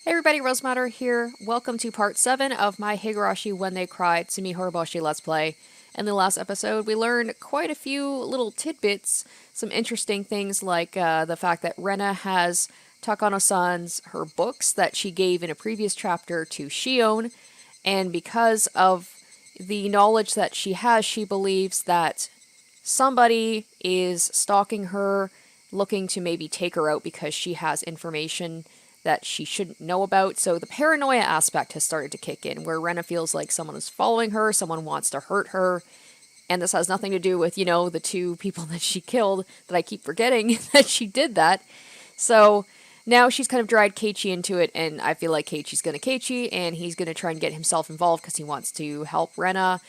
Hey everybody, Rosematter here. Welcome to part 7 of my Higurashi When They Cry Tsumihoroboshi Let's Play. In the last episode, we learned quite a few little tidbits, some interesting things like the fact that Rena has Takano-san's her books that she gave in a previous chapter to Shion, and because of the knowledge that she has, she believes that somebody is stalking her, looking to maybe take her out because she has information that she shouldn't know about. So the paranoia aspect has started to kick in, where Rena feels like someone is following her, someone wants to hurt her. And this has nothing to do with, the two people that she killed, that I keep forgetting that she did that. So now she's kind of dragged Keiichi into it, and I feel like Keiichi's going to Keiichi, and he's going to try and get himself involved because he wants to help Rena.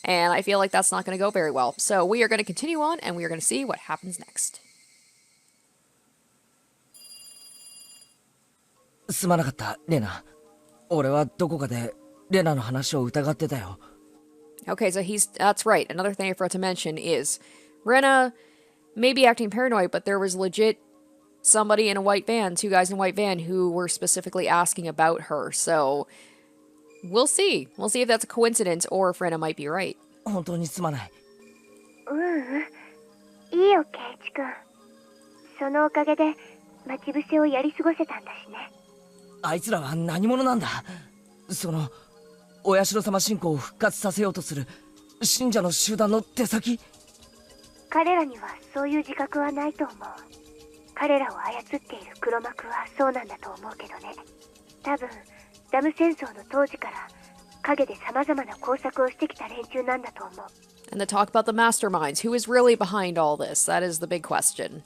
And I feel like that's not going to go very well. So we are going to continue on, and we are going to see what happens next. すまなかった、レナ。俺はどこかでレナの話を疑ってたよ。Okay, so that's right. Another thing I forgot to mention is Rena may be acting paranoid, but there was legit somebody in a white van, two guys in a white van, who were specifically asking about her. So we'll see. We'll see if that's a coincidence or if Rena might be right. 本当にすまない。いいよ、ケイチ君。そのおかげで待ち伏せをやり過ごせたんだしね。あいつらは何者なんだ。そのお社様信仰を復活させようとする信者の集団の手先。彼らにはそういう自覚はないと思う。彼らを操っている黒幕はそうなんだと思うけどね。多分ダム戦争の当時から陰で様々な工作をしてきた連中なんだと思う。And the talk about the masterminds. Who is really behind all this? That is the big question.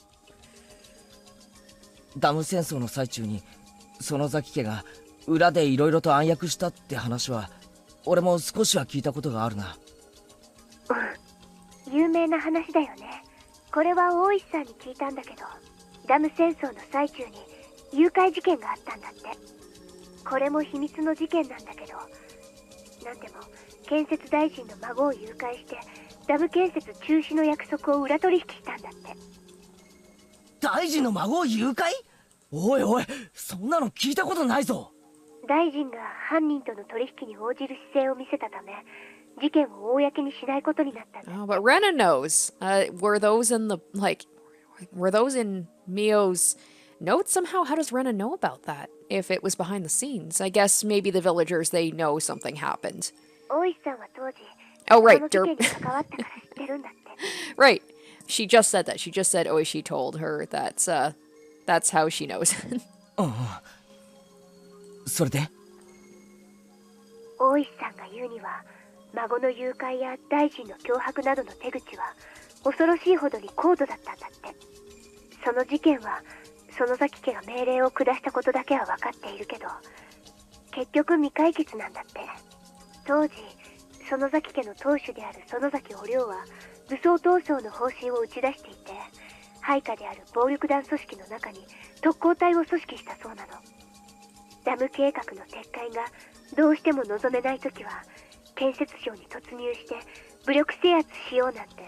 ダム戦争の最中に園崎家が裏でいろいろと暗躍したって話は俺も少しは聞いたことがあるな。有名な話だよね。これは大石さんに聞いたんだけど、ダム戦争の最中に誘拐事件があったんだって。これも秘密の事件なんだけど、なんでも建設大臣の孫を誘拐してダム建設中止の約束を裏取引したんだって。大臣の孫を誘拐？おいおい、そんなの聞いたことないぞ。大臣が犯人との取引に応じる姿勢を見せたため、事件を公にしないことになったんだ。Oh, but Rena knows. Were those in Mio's notes somehow? How does Rena know about that? If it was behind the scenes, I guess maybe the villagers, they know something happened. 大石さんは当時、Oh, right. この事件に関わったから知ってるんだって。Right. She just said that. She just said Oishi told her that's how she knows. それで大石さんが言うには、孫の誘拐や大臣の脅迫などの手口は恐ろしいほどに高度だったんだって。その事件は園崎家が命令を下したことだけは分かっているけど、結局未解決なんだって。当時園崎家の当主である園崎お涼は武装闘争の方針を打ち出していて、配下である暴力団組織の中に特攻隊を組織したそうなの。ダム計画の撤回がどうしても望めないときは建設省に突入して武力制圧しようなんて、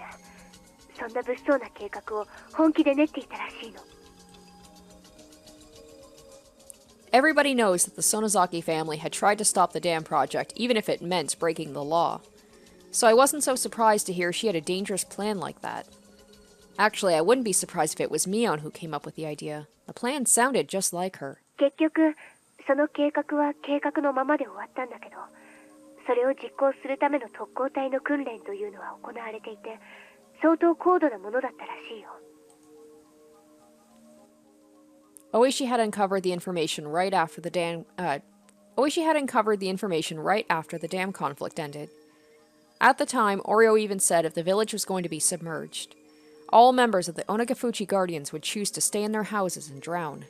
そんな物騒な計画を本気で練っていたらしいの。Everybody knows that the Sonozaki family had tried to stop the dam project, even if it meant breaking the law. So I wasn't so surprised to hear she had a dangerous plan like that. Actually, I wouldn't be surprised if it was Mion who came up with the idea. The plan sounded just like her. 結局その計画は計画のままで終わったんだけど、それを実行するための特攻隊の訓練というのは行われていて、相当高度なものだったらしいよ。Oishi had uncovered the information right after the dam conflict ended. At the time, Oreo even said if the village was going to be submerged, all members of the Onagafuchi Guardians would choose to stay in their houses and drown.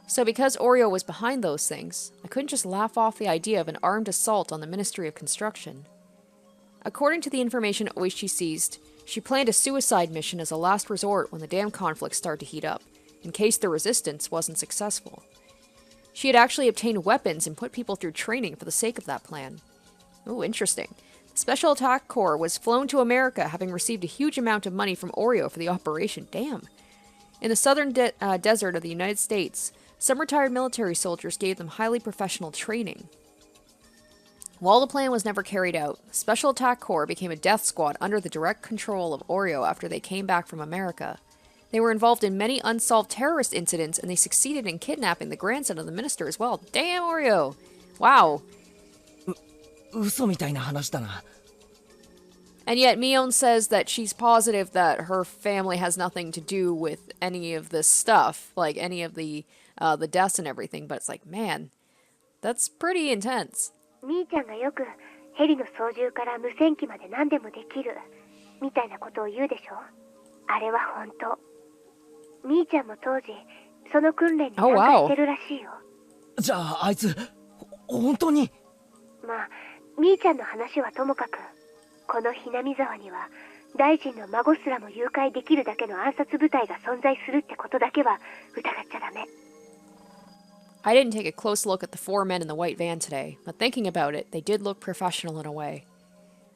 So because Oreo was behind those things, I couldn't just laugh off the idea of an armed assault on the Ministry of Construction. According to the information Oishi seized, she planned a suicide mission as a last resort when the dam conflict started to heat up, in case the resistance wasn't successful. She had actually obtained weapons and put people through training for the sake of that plan. Oh, interesting. The Special Attack Corps was flown to America, having received a huge amount of money from Oreo for the operation. Damn. In the southern desert of the United States, Some retired military soldiers gave them highly professional training. While the plan was never carried out, Special Attack Corps became a death squad under the direct control of Oreo after they came back from America. They were involved in many unsolved terrorist incidents, and they succeeded in kidnapping the grandson of the minister as well. Damn, Oreo! Wow. 嘘みたいな話だな。 And yet Mion says that she's positive that her family has nothing to do with any of this stuff, like any of the deaths and everything, but it's like, man, that's pretty intense. みーちゃんがよくヘリの操縦から無線機まで何でもできるみたいなことを言うでしょ。あれは本当。みーちゃんも当時その訓練に参加してるらしいよ。じゃああいつ本当に。まあみーちゃんの話はともかく、このひなみ沢には大臣の孫すらも誘拐できるだけの暗殺部隊が存在するってことだけは疑っちゃダメ。I didn't take a close look at the 4 men in the white van today, but thinking about it, they did look professional in a way.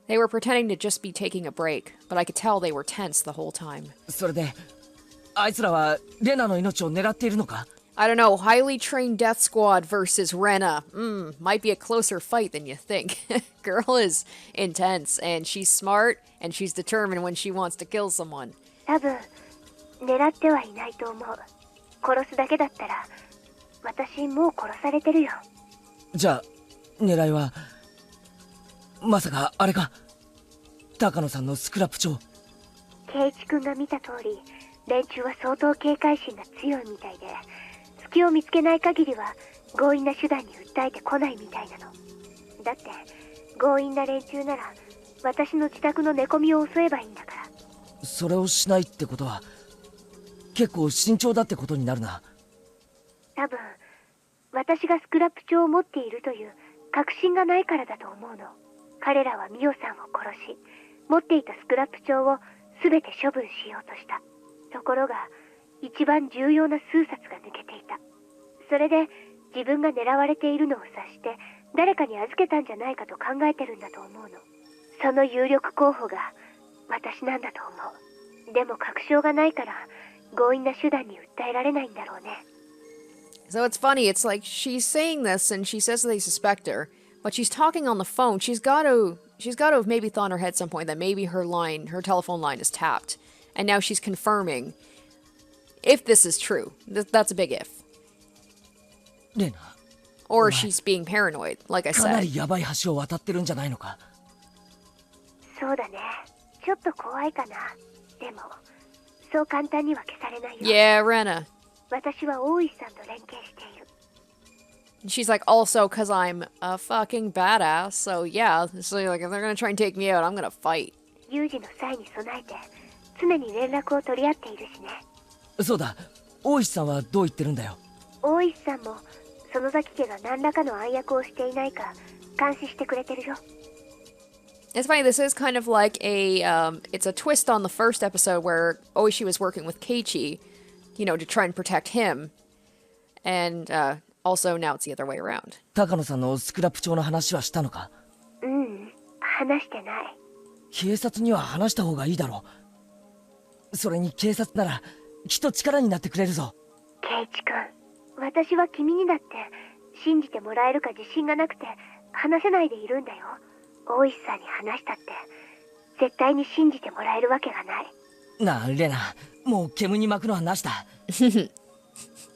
They were pretending to just be taking a break, but I could tell they were tense the whole time. それであいつらはレナの命を狙っているのか。 I don't know, highly trained death squad versus Rena. Might be a closer fight than you think. Girl is intense, and she's smart, and she's determined when she wants to kill someone. 多分狙ってはいないと思う。殺すだけだったら私もう殺されてるよ。じゃあ狙いはまさかあれか。高野さんのスクラップ帳。圭一君が見た通り、連中は相当警戒心が強いみたいで、隙を見つけない限りは強引な手段に訴えてこないみたいなの。だって強引な連中なら私の自宅の寝込みを襲えばいいんだから。それをしないってことは結構慎重だってことになるな。多分私がスクラップ帳を持っているという確信がないからだと思うの。彼らはミオさんを殺し、持っていたスクラップ帳を全て処分しようとした。ところが一番重要な数冊が抜けていた。それで自分が狙われているのを察して誰かに預けたんじゃないかと考えてるんだと思うの。その有力候補が私なんだと思う。でも確証がないから強引な手段に訴えられないんだろうね。So it's funny, it's like she's saying this and she says they suspect her, but she's talking on the phone. She's got to have maybe thought in her head at some point that maybe her telephone line is tapped. And now she's confirming if this is true. That's a big if. レナ。 Or she's being paranoid, like I かな said. りヤバい橋を渡ってるんじゃないのか。そうだね。ちょっと怖いかな。でもそう簡単には消されないよ。 Yeah, Rena. 私は大石さんと連携している。 She's like, also, because I'm a fucking badass, so yeah. So like, if they're gonna try and take me out, I'm gonna fight. 有事の際に備えて常に連絡を取り合っているしね。そうだ。大石さんはどう言ってるんだよ。大石さんも園崎家が何らかの暗躍をしていないか監視してくれてるよ。 It's funny, this is kind of like it's a twist on the first episode where Oishi was working with Keiichi, you know, to try and protect him. And also now it's the other way around. 高野さんのスクラップ帳の話はしたのか。話してない。警察には話した方がいいだろう。それに警察ならきっと力になってくれるぞ。圭一君、私は君にだって信じてもらえるか自信がなくて話せないでいるんだよ。大石さんに話したって絶対に信じてもらえるわけがない。なあレナ、もう煙に巻くのはなしだ。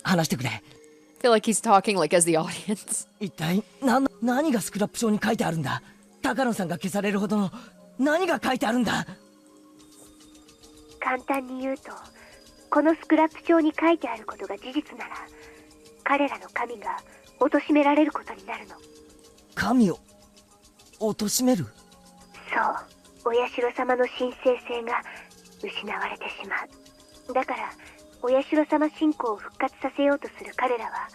話してくれ。I feel like he's talking like as the audience. 一体何がスクラップ帳に書いてあるんだ。高野さんが消されるほどの何が書いてあるんだ。簡単に言うと、このスクラップ帳に書いてあることが事実なら彼らの神が貶められることになるの。神を貶める。そう、お社様の神聖性が失われてしまう。だからお社様信仰を復活させようとする彼らは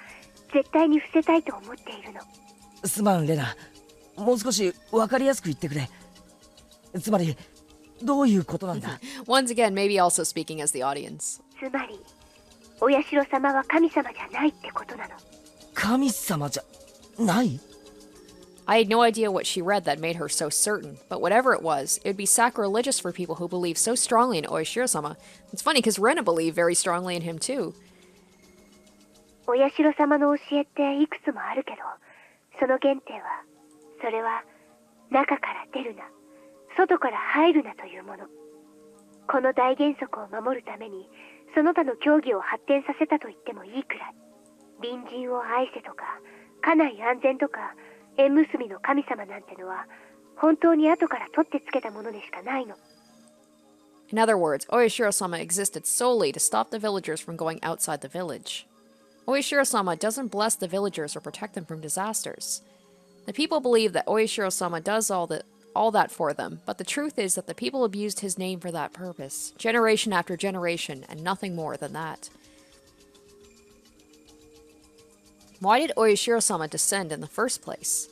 絶対に伏せたいと思っているの。すまんレナ、もう少し分かりやすく言ってくれ。つまりどういうことなんだ。Once again, maybe also speaking as the audience. つまりお社様は神様じゃないってことなの。神様じゃない。 I had no idea what she read that made her so certain, but whatever it was, it would be sacrilegious for people who believe so strongly in Oyashiro-sama. It's funny because Rena believed very strongly in him too. お社様の教えっていくつもあるけど、その原点は、それは中から出るな、外から入るなというもの。この大原則を守るために、その他の教義を発展させたと言ってもいいくらい。隣人を愛せとか、家内安全とか、縁結びの神様なんてのは、本当に後から取ってつけたものでしかないの。In other words, Oyashiro-sama existed solely to stop the villagers from going outside the village. Oyashiro-sama doesn't bless the villagers or protect them from disasters. The people believe that Oyashiro-sama does all that for them, but the truth is that the people abused his name for that purpose, generation after generation, and nothing more than that. Why did Oyashiro-sama descend in the first place?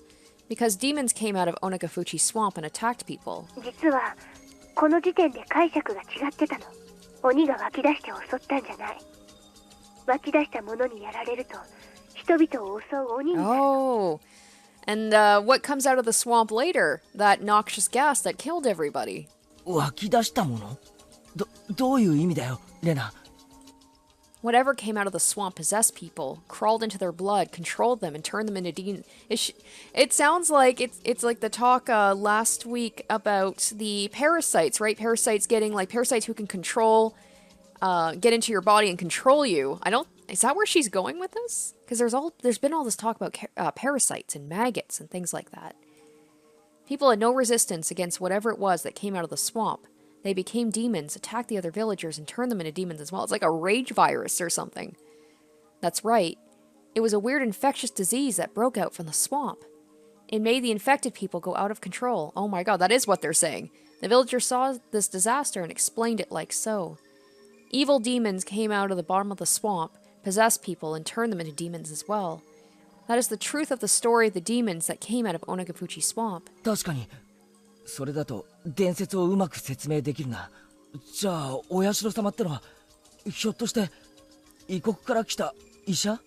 Because demons came out of Onagafuchi Swamp and attacked people. 実はこの時点で解釈が違ってたの。鬼が湧き出して襲ったんじゃない。湧き出したものにやられると人々を襲う鬼になるの。Oh, and what comes out of the swamp later? That noxious gas that killed everybody. 湧き出したもの？どういう意味だよ、レナ。Whatever came out of the swamp possessed people, crawled into their blood, controlled them, and turned them into demons. It sounds like it's like the talk last week about the parasites, right? Parasites who can control, get into your body and control you. Is that where she's going with this? Because there's been all this talk about parasites and maggots and things like that. People had no resistance against whatever it was that came out of the swamp. They became demons, attacked the other villagers, and turned them into demons as well. It's like a rage virus or something. That's right. It was a weird infectious disease that broke out from the swamp. It made the infected people go out of control. Oh my god, that is what they're saying. The villagers saw this disaster and explained it like so. Evil demons came out of the bottom of the swamp, possessed people, and turned them into demons as well. That is the truth of the story of the demons that came out of Onagafuchi Swamp. 確かにそれだと伝説をうまく説明できるな。じゃあお社様ってのはひょっとして異国から来た医者？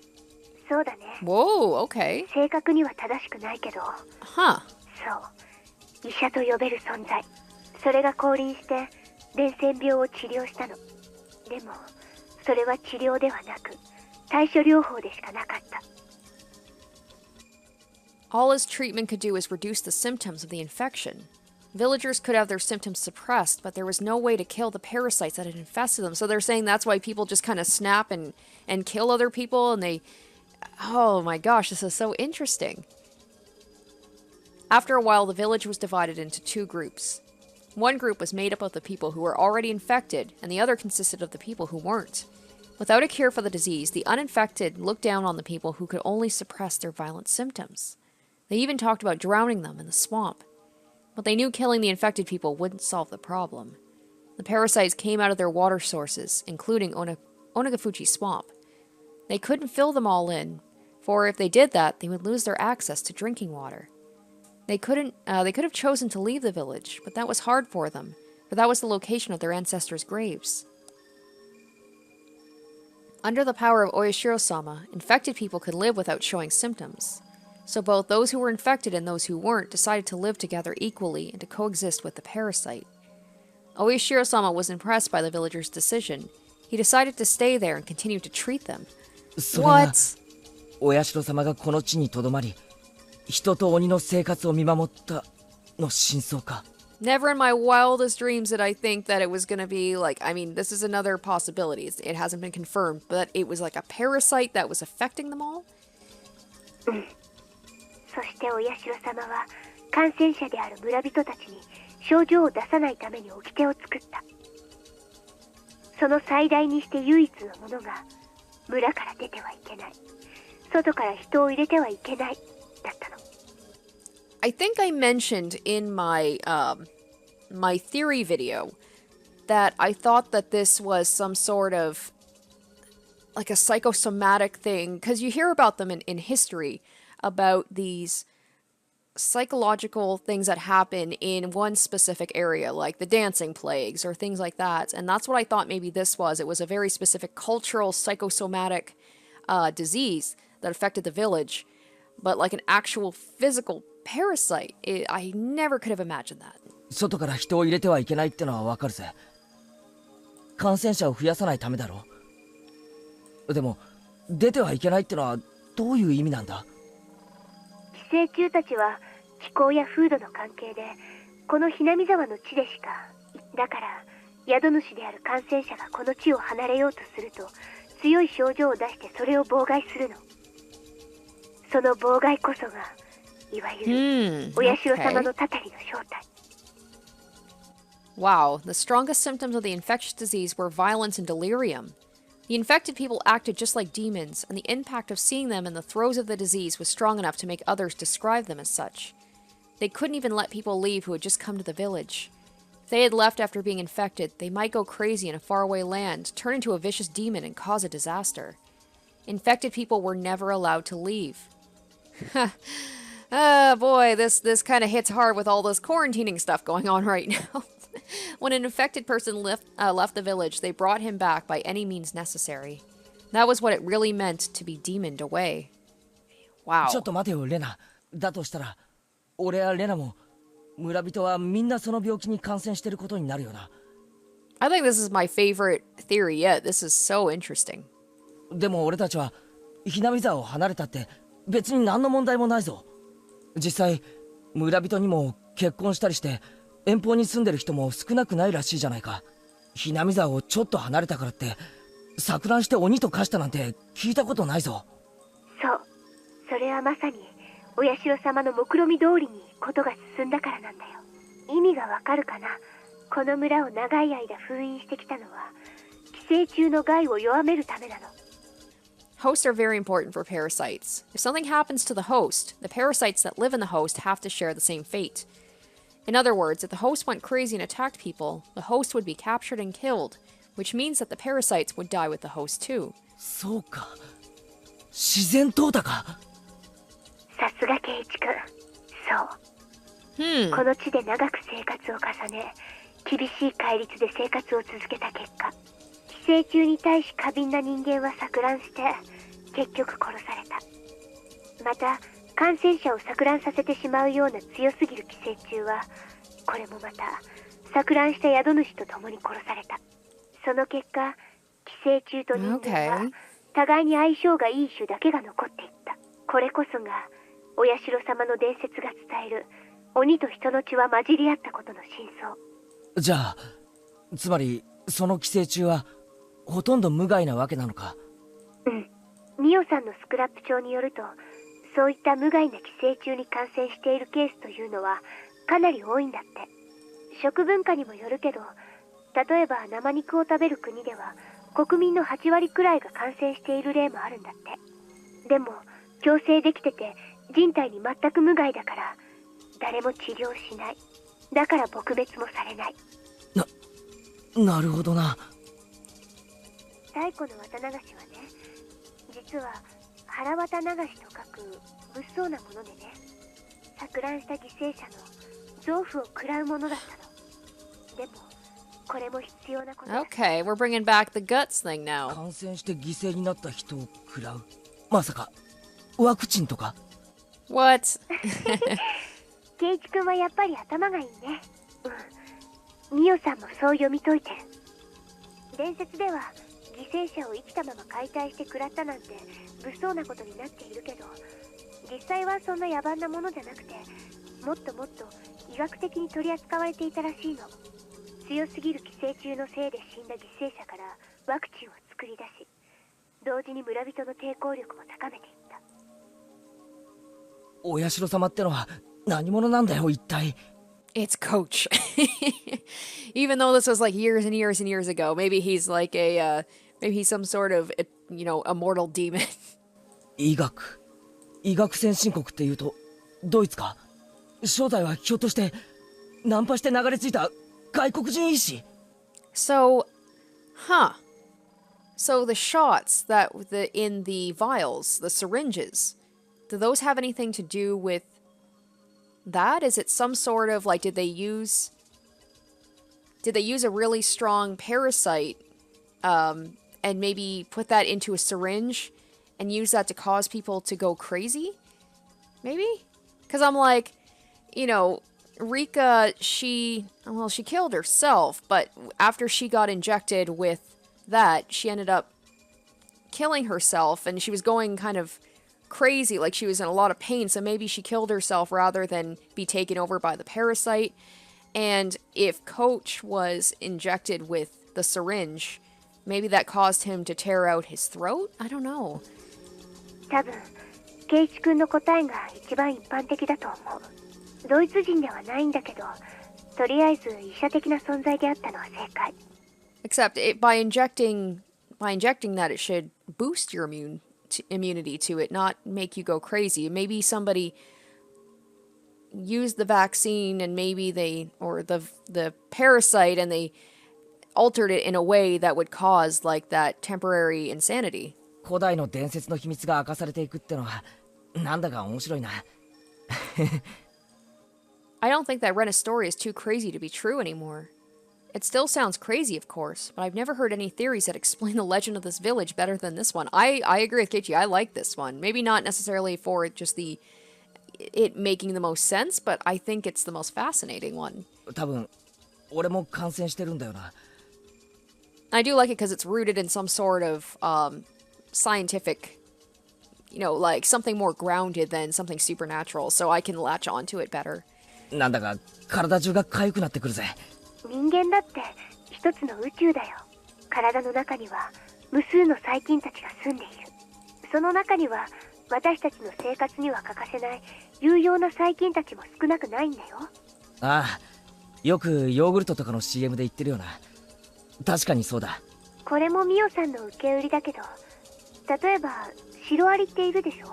そうだね。Whoa, okay. 正確には正しくないけど。Huh. そう。医者と呼べる存在。それが降臨して伝染病を治療したの。でもそれは治療ではなく対処療法でしかなかった。All his treatment could do was reduce the symptoms of the infection. Villagers could have their symptoms suppressed, but there was no way to kill the parasites that had infested them. So they're saying that's why people just kind of snap and kill other people, and they... Oh my gosh, this is so interesting. After a while, the village was divided into two groups. One group was made up of the people who were already infected, and the other consisted of the people who weren't. Without a cure for the disease, the uninfected looked down on the people who could only suppress their violent symptoms. They even talked about drowning them in the swamp. But they knew killing the infected people wouldn't solve the problem. The parasites came out of their water sources, including Onagafuchi Swamp. They couldn't fill them all in, for if they did that, they would lose their access to drinking water. They could have chosen to leave the village, but that was hard for them, for that was the location of their ancestors' graves. Under the power of Oyashiro-sama, infected people could live without showing symptoms. So both those who were infected and those who weren't decided to live together equally and to coexist with the parasite. Oyashiro-sama was impressed by the villagers' decision. He decided to stay there and continue to treat them. What? お社様がこの地にとどまり、人と鬼の生活を見守ったの真相か。Never in my wildest dreams did I think that it was going to be like, I mean, this is another possibility. It hasn't been confirmed, but it was like a parasite that was affecting them all? そしてお社様は感染者である村人たちに症状を出さないために掟を作った。その最大にして唯一のものが村から出てはいけない。外から人を入れてはいけないだったの。I think I mentioned in my my theory video that I thought that this was some sort of like a psychosomatic thing, because you hear about them in history, about these psychological things that happen in one specific area, like the dancing plagues or things like that. And that's what I thought maybe this was. It was a very specific cultural psychosomatic disease that affected the village, but like an actual physical parasite. I never could have imagined that. 外から人を入れてはいけないってのはわかるぜ。感染者を増やさないためだろう。でも出てはいけないってのはどういう意味なんだ？寄生虫たちは気候や風土の関係でこのひなみ沢の地でしか、だから宿主である感染者がこの地を離れようとすると強い症状を出してそれを妨害するの。その妨害こそがいわゆるお社様のたたりの正体。 Wow, the strongest symptoms of the infectious disease were violence and delirium. The infected people acted just like demons, and the impact of seeing them in the throes of the disease was strong enough to make others describe them as such. They couldn't even let people leave who had just come to the village. If they had left after being infected, they might go crazy in a faraway land, turn into a vicious demon, and cause a disaster. Infected people were never allowed to leave. Ah, boy, this kind of hits hard with all this quarantining stuff going on right now. When an infected person left the village, they brought him back by any means necessary. That was what it really meant to be demoned away. Wow. ちょっと待てよレナ。だとしたら俺やレナも村人はみんなその病気に感染してることになるよな。 I think this is my favorite theory yet. This is so interesting. でも俺たちはひなみ沢を離れたって別に何の問題もないぞ。実際村人にも結婚したりして遠方に住んでる人も少なくないらしいじゃないか。ひなみ沢をちょっと離れたからって錯乱して鬼と化したなんて聞いたことないぞ。そう、それはまさにお社様の目論見通りにことが進んだからなんだよ。意味がわかるかな。この村を長い間封印してきたのは寄生虫の害を弱めるためなの。 Hosts are very important for parasites. If something happens to the host, the parasites that live in the host have to share the same fate. In other words, if the host went crazy and attacked people, the host would be captured and killed, which means that the parasites would die with the host too. そうか。自然淘汰か。さすが圭一君。そう。この地で長く生活を重ね、厳しい戒律で生活を続けた結果、寄生虫に対し過敏な人間は錯乱して結局殺された。また感染者を錯乱させてしまうような強すぎる寄生虫はこれもまた錯乱した宿主と共に殺された。その結果寄生虫と人間は互いに相性がいい種だけが残っていった。これこそがお社様の伝説が伝える鬼と人の血は混じり合ったことの真相。じゃあつまりその寄生虫はほとんど無害なわけなのか。うん。ミオさんのスクラップ帳によると、そういった無害な寄生虫に感染しているケースというのはかなり多いんだって。食文化にもよるけど、例えば生肉を食べる国では国民の8割くらいが感染している例もあるんだって。でも共生できてて人体に全く無害だから誰も治療しない。だから撲滅もされない。なるほどな。太古の綿流しはね、実は腹綿流しと書く物騒なものでね、錯乱した犠牲者の臓腑を食らうものだったの。でもこれも必要なことだ。 Okay, we're bringing back the guts thing now. 感染して犠牲になった人を食らう。まさかワクチンとか？ What? 圭一君はやっぱり頭がいいね。うん。ミオさんもそう読み解いてる。伝説では犠牲者を生きたまま解体して食らったなんて物騒なことになっているけど、実際はそんな野蛮なものじゃなくて、もっともっと医学的に取り扱われていたらしいの。強すぎる寄生虫のせいで死んだ犠牲者からワクチンを作り出し、同時に村人の抵抗力も高めていった。お社様ってのは何者なんだよ一体。 It's Coach. Even though this was like years and years and years ago, maybe he's like maybe he's some sort of, immortal demon. 医学先進国っていうとドイツか。正体はひょっとしてナンパして流れ着いた外国人医師。 So, So the shots in the vials, the syringes, do those have anything to do with that? Is it some sort of like did they use a really strong parasite and maybe put that into a syringe and use that to cause people to go crazy? Maybe? Because I'm like, Rika, she killed herself, but after she got injected with that, she ended up killing herself, and she was going kind of crazy, like she was in a lot of pain, so maybe she killed herself rather than be taken over by the parasite. And if Coach was injected with the syringe, maybe that caused him to tear out his throat? I don't know. 多分圭一君の答えが一番一般的だと思う。ドイツ人ではないんだけど、とりあえず医者的な存在であったのは正解。Except by injecting that, it should boost your immunity to it, not make you go crazy. Maybe somebody used the vaccine and maybe the parasite, and they altered it in a way that would cause like that temporary insanity. 古代の伝説の秘密が明かされていくってのはなんだか面白いな。I don't think that Rena's story is too crazy to be true anymore. It still sounds crazy, of course, but I've never heard any theories that explain the legend of this village better than this one. I agree with Keiichi. I like this one. Maybe not necessarily for just it making the most sense, but I think it's the most fascinating one. 多分俺も感染してるんだよな。I do like it because it's rooted in some sort of scientific, like something more grounded than something supernatural, so I can latch onto it better. なんだか体中が痒くなってくるぜ。人間だって一つの宇宙だよ。体の中には無数の細菌たちが住んでいる。その中には私たちの生活には欠かせない有用な細菌たちも少なくないんだよ。ああ、よくヨーグルトとかの CM で言ってるよな。確かにそうだ。これもミオさんの受け売りだけど、例えばシロアリっているでしょ。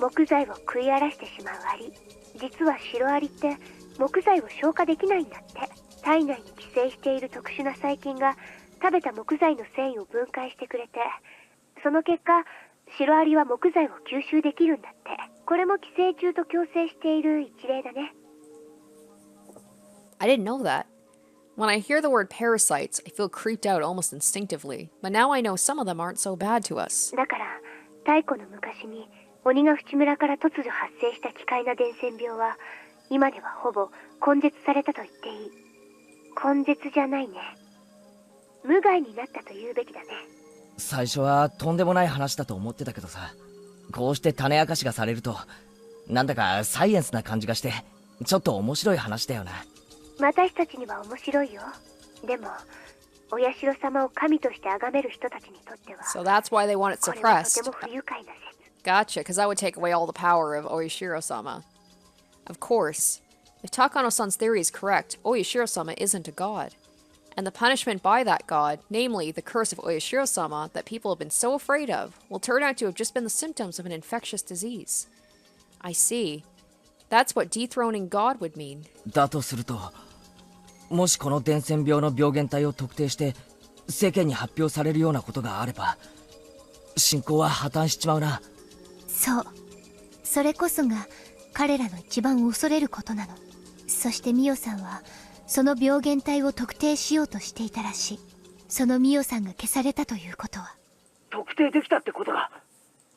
木材を食い荒らしてしまうアリ。実はシロアリって木材を消化できないんだって。体内に寄生している特殊な細菌が食べた木材の繊維を分解してくれて、その結果シロアリは木材を吸収できるんだって。これも寄生虫と共生している一例だね。I didn't know that. When I hear the word parasites, I feel creeped out almost instinctively, but now I know some of them aren't so bad to us. だから太古の昔に鬼ヶ淵村から突如発生した奇怪な伝染病は今ではほぼ根絶されたと言っていい。根絶じゃないね。無害になったと言うべきだね。最初はとんでもない話だと思ってたけどさ、こうして種明かしがされるとなんだかサイエンスな感じがしてちょっと面白い話だよな。私たちには面白いよ。でもお社様を神として崇める人たちにとっては So that's why they want it これはと suppressed. ても不愉快な説。 Gotcha, because that would take away all the power of Oyashiro-sama. Of course, if Takano-san's theory is correct, Oyashiro-sama isn't a god. And the punishment by that god, namely the curse of Oyashiro-sama that people have been so afraid of, will turn out to have just been the symptoms of an infectious disease. I see. That's what dethroning God would mean. だとすると、もしこの伝染病の病原体を特定して世間に発表されるようなことがあれば、信仰は破綻しちまうな。そう。それこそが彼らの一番恐れることなの。そしてミオさんはその病原体を特定しようとしていたらしい。そのミオさんが消されたということは特定できたってことだ。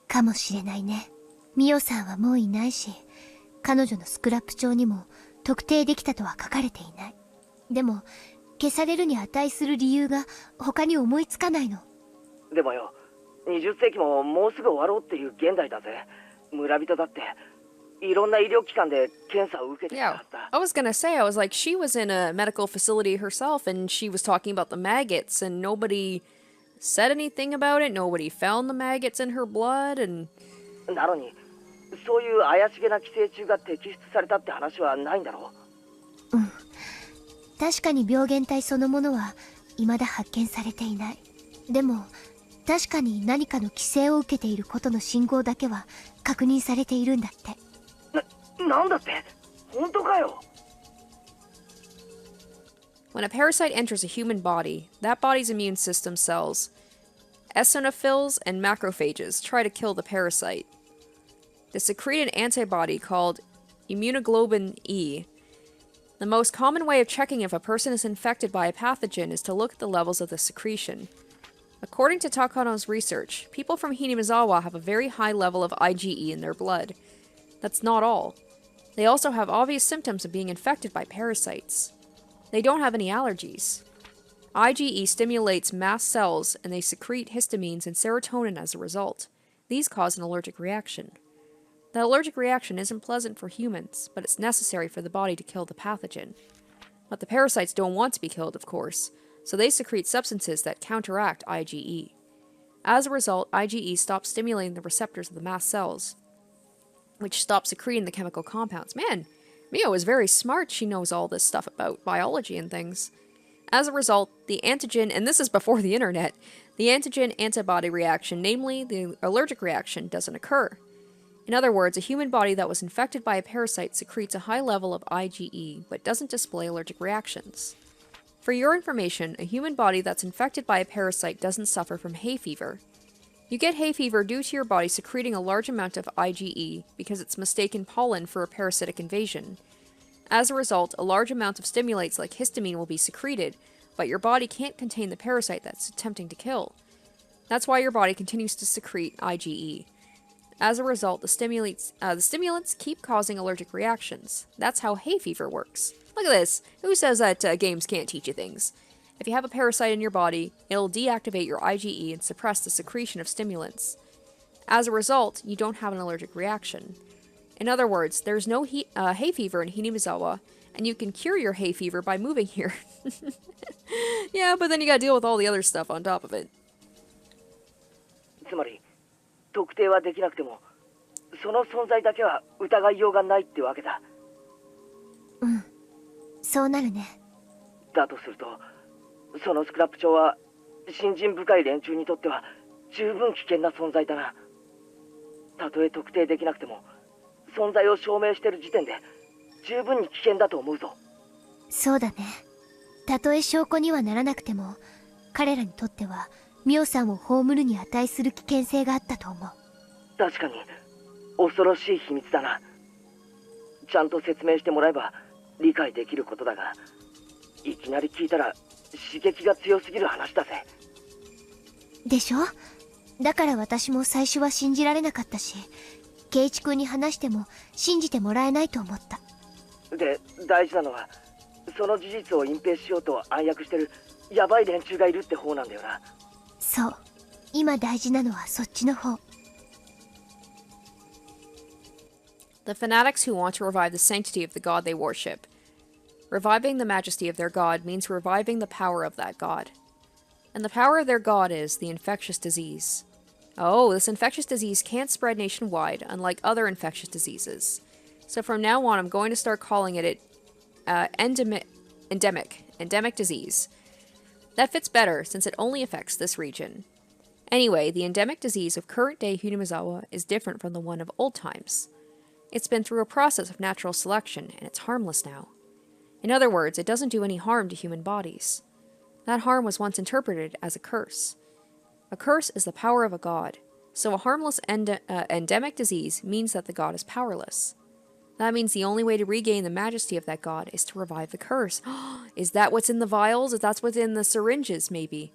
かもしれないね。ミオさんはもういないし、彼女のスクラップ帳にも特定できたとは書かれていない。でも消されるに値する理由が他に思いつかないの。でもよ、20世紀ももうすぐ終わろうっていう現代だぜ。村人だっていろんな医療機関で検査を受けてきたは Yeah, ずだ。I was gonna say, I was like, she was in a medical facility herself, and she was talking about the maggots, and nobody said anything about it. Nobody found the maggots in her blood, and なのに、そういう怪しげな寄生虫が摘出されたって話はないんだろう。確かに病原体そのものは未だ発見されていない。でも確かに何かの規制を受けていることの信号だけは確認されているんだって。なんだって？本当かよ。when a parasite enters a human body, that body's immune system cells, eosinophils and macrophages, try to kill the parasite. They secrete an antibody called immunoglobulin E. The most common way of checking if a person is infected by a pathogen is to look at the levels of the secretion. According to Takano's research, people from Hinamizawa have a very high level of IgE in their blood. That's not all. They also have obvious symptoms of being infected by parasites. They don't have any allergies. IgE stimulates mast cells and they secrete histamines and serotonin as a result. These cause an allergic reaction. That allergic reaction isn't pleasant for humans, but it's necessary for the body to kill the pathogen. But the parasites don't want to be killed, of course, so they secrete substances that counteract IgE. As a result, IgE stops stimulating the receptors of the mast cells, which stops secreting the chemical compounds. Man, Mio is very smart. She knows all this stuff about biology and things. As a result, the antigen, and this is before the internet, the antigen-antibody reaction, namely the allergic reaction, doesn't occur. In other words, a human body that was infected by a parasite secretes a high level of IgE, but doesn't display allergic reactions. For your information, a human body that's infected by a parasite doesn't suffer from hay fever. You get hay fever due to your body secreting a large amount of IgE because it's mistaken pollen for a parasitic invasion. As a result, a large amount of stimulates like histamine will be secreted, but your body can't contain the parasite that's attempting to kill. That's why your body continues to secrete IgE. As a result, the stimulants keep causing allergic reactions. That's how hay fever works. Look at this. Who says that games can't teach you things? If you have a parasite in your body, it'll deactivate your IgE and suppress the secretion of stimulants. As a result, you don't have an allergic reaction. In other words, there's no hay fever in Hinamizawa, and you can cure your hay fever by moving here. Yeah, but then you gotta deal with all the other stuff on top of it. つまり特定はできなくてもその存在だけは疑いようがないってわけだ。そうなるね。だとするとそのスクラップ帳は信心深い連中にとっては十分危険な存在だな。たとえ特定できなくても存在を証明している時点で十分に危険だと思うぞ。そうだね。たとえ証拠にはならなくても彼らにとってはミオさんを葬るに値する危険性があったと思う。確かに恐ろしい秘密だな。ちゃんと説明してもらえば理解できることだが、いきなり聞いたら刺激が強すぎる話だぜ。でしょ？だから私も最初は信じられなかったし、圭一君に話しても信じてもらえないと思った。で、大事なのはその事実を隠蔽しようと暗躍してるヤバい連中がいるって方なんだよな。そう、今大事なのはそっちの方。The fanatics who want to revive the sanctity of the god they worship. Reviving the majesty of their god means reviving the power of that god. And the power of their god is the infectious disease. Oh, this infectious disease can't spread nationwide, unlike other infectious diseases. So from now on, I'm going to start calling it endemic disease. That fits better, since it only affects this region. Anyway, the endemic disease of current-day Hinamizawa is different from the one of old times. It's been through a process of natural selection, and it's harmless now. In other words, it doesn't do any harm to human bodies. That harm was once interpreted as a curse. A curse is the power of a god, so a harmless endemic disease means that the god is powerless. That means the only way to regain the majesty of that god is to revive the curse. Is that what's in the vials? If that's what's in the syringes, maybe.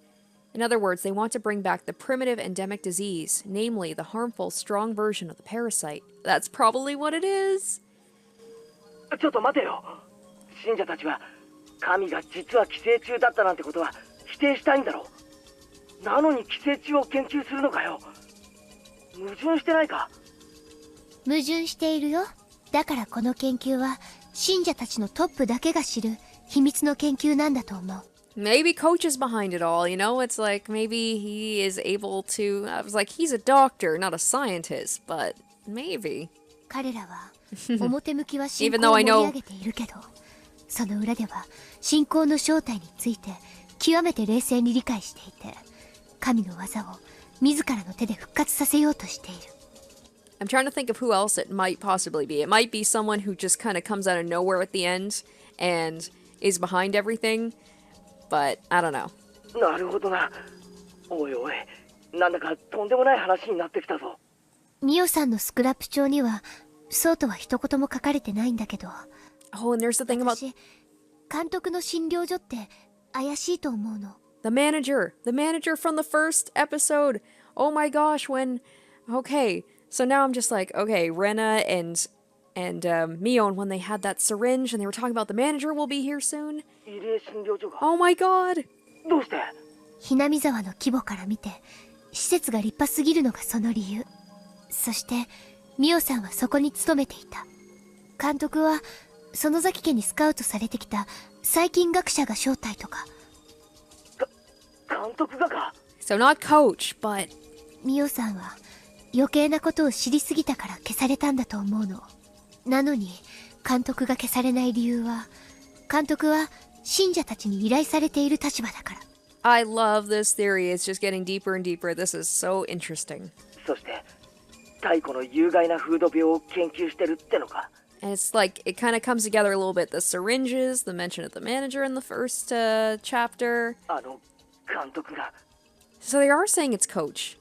In other words, they want to bring back the primitive endemic disease, namely the harmful, strong version of the parasite. That's probably what it is. ちょっと待てよ。信者たちは神が実は寄生虫だったなんてことは否定したいんだろう。なのに寄生虫を研究するのかよ。矛盾してないか？矛盾しているよ。だからこの研究は信者たちのトップだけが知る秘密の研究なんだと思う。Maybe Coach is behind it all, you know? It's like maybe he is able to... I was like, he's a doctor, not a scientist, but maybe. 彼らは表向きは信仰を盛り上げているけど、その裏では信仰の正体について極めて冷静に理解していて、神の技を自らの手で復活させようとしている。I'm trying to think of who else it might possibly be. It might be someone who just kind of comes out of nowhere at the end and is behind everything, but I don't know. なるほどな。おいおい、なんだかとんでもない話になってきたぞ。ミオさんのスクラップ帳にはそうとは一言も書かれてないんだけど。Oh, and there's the thing about... 私、監督の診療所って怪しいと思うの。The manager from the first episode. Oh my gosh, when... Okay, so now I'm just like, okay, Rena and Mion, when they had that syringe and they were talking about the manager will be here soon. Oh my god. どうして？ひなみ沢の規模から見て施設が立派すぎるのがその理由。そしてミオさんはそこに勤めていた。監督は園崎家にスカウトされてきた細菌学者が正体とか。監督がか？ So not coach, but ミオさんは余計なことを知りすぎたから消されたんだと思うの。なのに監督が消されない理由は、監督は信者たちに依頼されている立場だから。I love this theory. It's just getting deeper and deeper. This is so interesting. そして太古の有害な風土病を研究してるってのか。 And it's like, it kind of comes together a little bit. The syringes, the mention of the manager in the first chapter. あの監督が。 So they are saying it's Coach.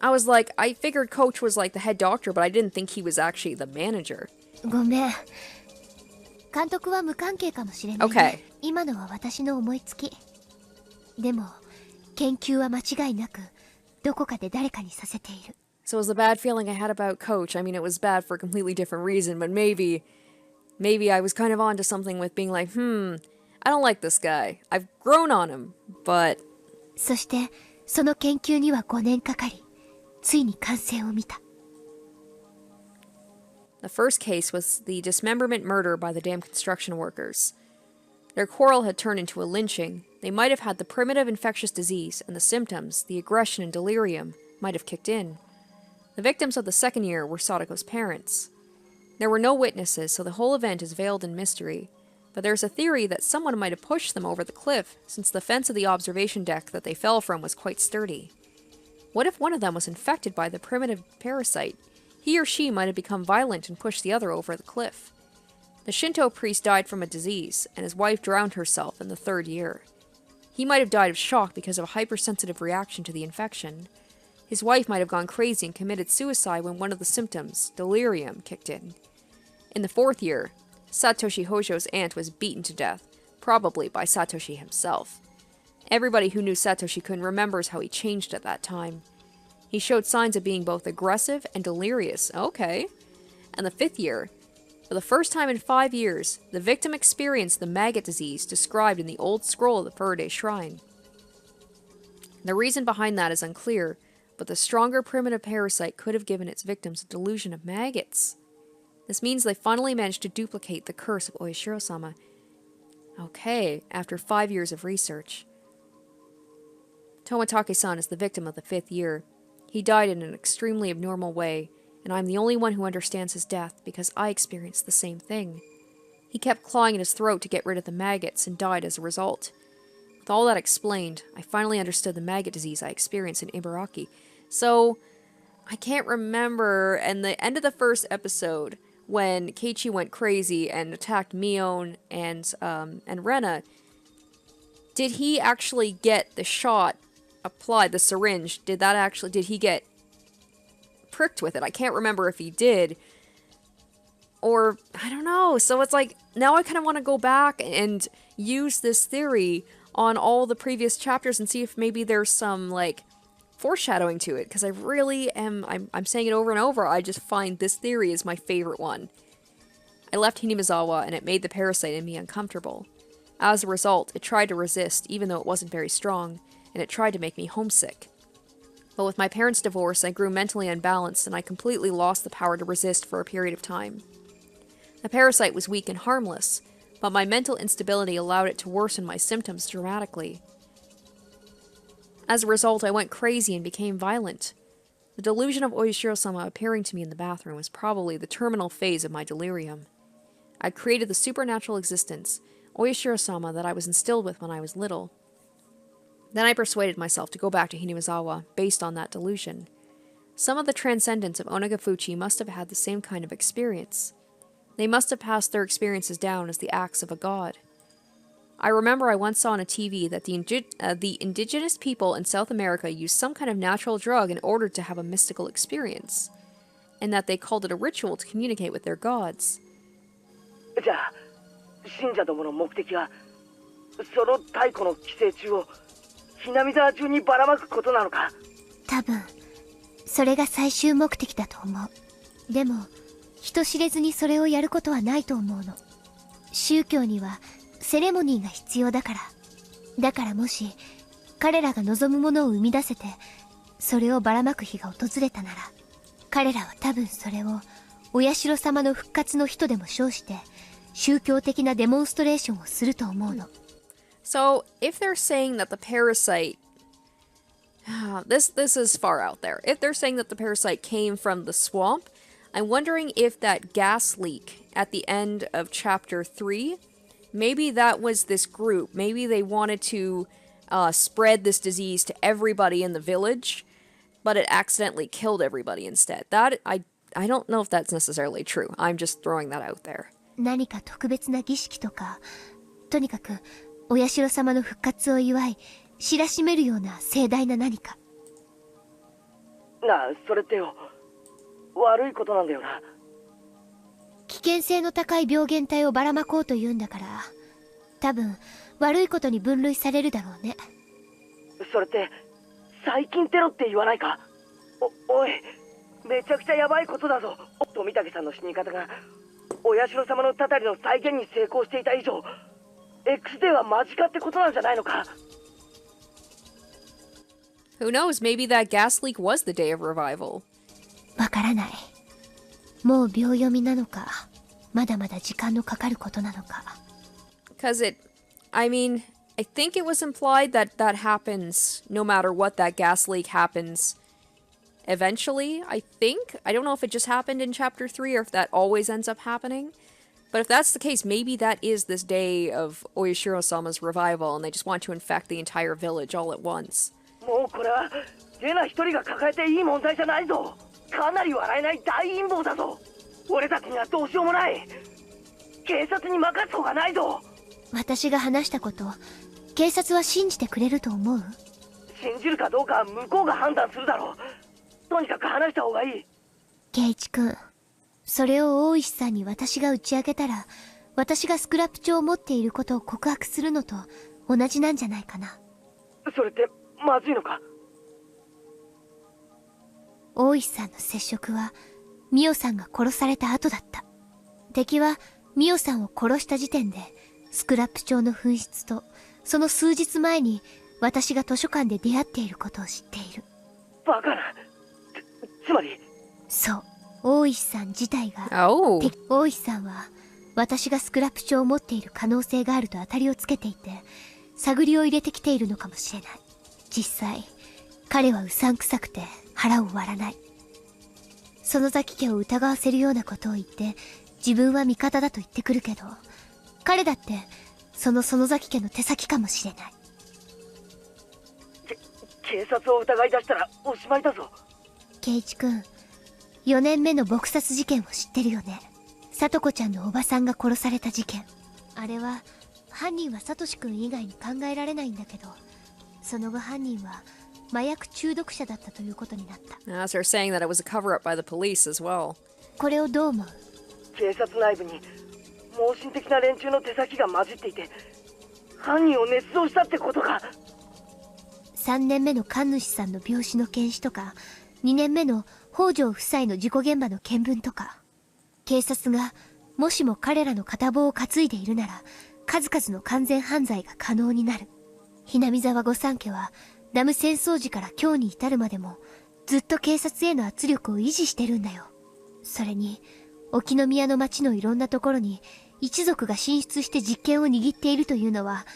I was like, I figured Coach was like the head doctor, but I didn't think he was actually the manager. ごめん。監督は無関係かもしれない、ね。 Okay. 今のは私の思いつき。でも、研究は間違いなく、どこかで誰かにさせている。So it was the bad feeling I had about Coach. I mean, it was bad for a completely different reason, but maybe I was kind of onto something with being like, I don't like this guy. I've grown on him, but... そして、その研究には5年かかり、ついに完成を見た。The first case was the dismemberment murder by the damn construction workers. Their quarrel had turned into a lynching. They might have had the primitive infectious disease, and the symptoms, the aggression and delirium, might have kicked in. The victims of the second year were Sadako's parents. There were no witnesses, so the whole event is veiled in mystery. But there's a theory that someone might have pushed them over the cliff, since the fence of the observation deck that they fell from was quite sturdy. What if one of them was infected by the primitive parasite? He or she might have become violent and pushed the other over the cliff. The Shinto priest died from a disease, and his wife drowned herself in the third year. He might have died of shock because of a hypersensitive reaction to the infection. His wife might have gone crazy and committed suicide when one of the symptoms, delirium, kicked in. In the fourth year, Satoshi Hojo's aunt was beaten to death, probably by Satoshi himself. Everybody who knew Satoshi-kun remembers how he changed at that time. He showed signs of being both aggressive and delirious. Okay. And the fifth year, for the first time in 5 years, the victim experienced the maggot disease described in the old scroll of the Faraday Shrine. The reason behind that is unclear, but the stronger primitive parasite could have given its victims a delusion of maggots. This means they finally managed to duplicate the curse of Oyashiro-sama. Okay, after 5 years of research. Tomatake-san is the victim of the 5th year. He died in an extremely abnormal way, and I'm the only one who understands his death because I experienced the same thing. He kept clawing at his throat to get rid of the maggots and died as a result. With all that explained, I finally understood the maggot disease I experienced in Ibaraki. So, I can't remember, and the end of the first episode, when Keiichi went crazy and attacked Mion and Rena, did he actually get the shot applied, the syringe? Did he get pricked with it? I can't remember if he did. Or, I don't know. So it's like, now I kind of want to go back and use this theory on all the previous chapters and see if maybe there's some, like, foreshadowing to it. Because I really am, I'm saying it over and over, I just find this theory is my favorite one. I left Hinamizawa and it made the parasite in me uncomfortable. As a result, it tried to resist, even though it wasn't very strong, and it tried to make me homesick. But with my parents' divorce, I grew mentally unbalanced and I completely lost the power to resist for a period of time. The parasite was weak and harmless, but my mental instability allowed it to worsen my symptoms dramatically. As a result, I went crazy and became violent. The delusion of Oyashiro-sama appearing to me in the bathroom was probably the terminal phase of my delirium. I created the supernatural existence, Oyashiro-sama, that I was instilled with when I was little. Then I persuaded myself to go back to Hinamizawa, based on that delusion. Some of the transcendents of Onagafuchi must have had the same kind of experience. They must have passed their experiences down as the acts of a god. I remember I once saw on a TV that the indigenous people in South America used some kind of natural drug in order to have a mystical experience, and that they called it a ritual to communicate with their gods. じゃあ、信者どもの目的は、その太古の寄生虫をひなみ沢中にばらまくことなのか？多分、それが最終目的だと思う。でも、人知れずにそれをやることはないと思うの。宗教にはセレモニーが必要だから。だからもし彼らが望むものを生み出せて、それをばらまく日が訪れたなら、彼らは多分それをお社様の復活の人でも称して宗教的なデモンストレーションをすると思うの。So, if they're saying that the parasite... This is far out there. If they're saying that the parasite came from the swamp, I'm wondering if that gas leak at the end of chapter 3, maybe that was this group. Maybe they wanted to spread this disease to everybody in the village, but it accidentally killed everybody instead. That, I don't know if that's necessarily true. I'm just throwing that out there. 何か特別な儀式とか、とにかくお社様の復活を祝い知らしめるような盛大な何か。なあ、それってよ、悪いことなんだよな。危険性の高い病原体をばらまこうというんだから、多分悪いことに分類されるだろうね。それって細菌テロって言わないか。おい、めちゃくちゃヤバいことだぞ。富武さんの死に方がお社様のたたりの再現に成功していた以上、 X デーは間近ってことなんじゃないのか。Who knows? Maybe that gas leak was the day of revival. わからない。もう秒読みなのか、まだまだ時間のかかることなのか。Because I mean, I think it was implied that that happens no matter what, that gas leak happens eventually, I think. I don't know if it just happened in chapter 3 or if that always ends up happening. But if that's the case, maybe that is this day of Oyashiro-sama's revival and they just want to infect the entire village all at once. もうこれはレナ一人が抱えていい問題じゃないぞ。かなり笑えない大陰謀だぞ。俺たちにはどうしようもない。警察に任す方がないぞ。私が話したこと、警察は信じてくれると思う？信じるかどうかは向こうが判断するだろう。とにかく話した方がいい。圭一君、それを大石さんに私が打ち明けたら、私がスクラップ帳を持っていることを告白するのと同じなんじゃないかな。それってまずいのか？大石さんの接触はミオさんが殺された後だった。敵はミオさんを殺した時点でスクラップ帳の紛失とその数日前に私が図書館で出会っていることを知っている。バカな。つまり、そう、大石さん自体が。Oh. 大石さんは私がスクラップ帳を持っている可能性があると当たりをつけていて、探りを入れてきているのかもしれない。実際彼はうさんくさくて腹を割らない。園崎家を疑わせるようなことを言って自分は味方だと言ってくるけど、彼だってその園崎家の手先かもしれない。警察を疑い出したらおしまいだぞ。圭一君、4年目の撲殺事件を知ってるよね。聡子ちゃんのおばさんが殺された事件。あれは犯人はサトシ君以外に考えられないんだけど、その後犯人は麻薬中毒者だったということになった。So they're saying that it was a cover-up by the police as well. これをどう思う？警察内部に盲信的な連中の手先が混じっていて、犯人を捏造したってことか。3年目の神主さんの病死の検視とか、2年目の北条夫妻の事故現場の見聞とか、警察がもしも彼らの片棒を担いでいるなら、数々の完全犯罪が可能になる。ひなみ沢御三家はダム戦争時から今日に至るまでもずっと警察への圧力を維持してるんだよ。それに沖宮の町のいろんなところに一族が進出して実権を握っているというのは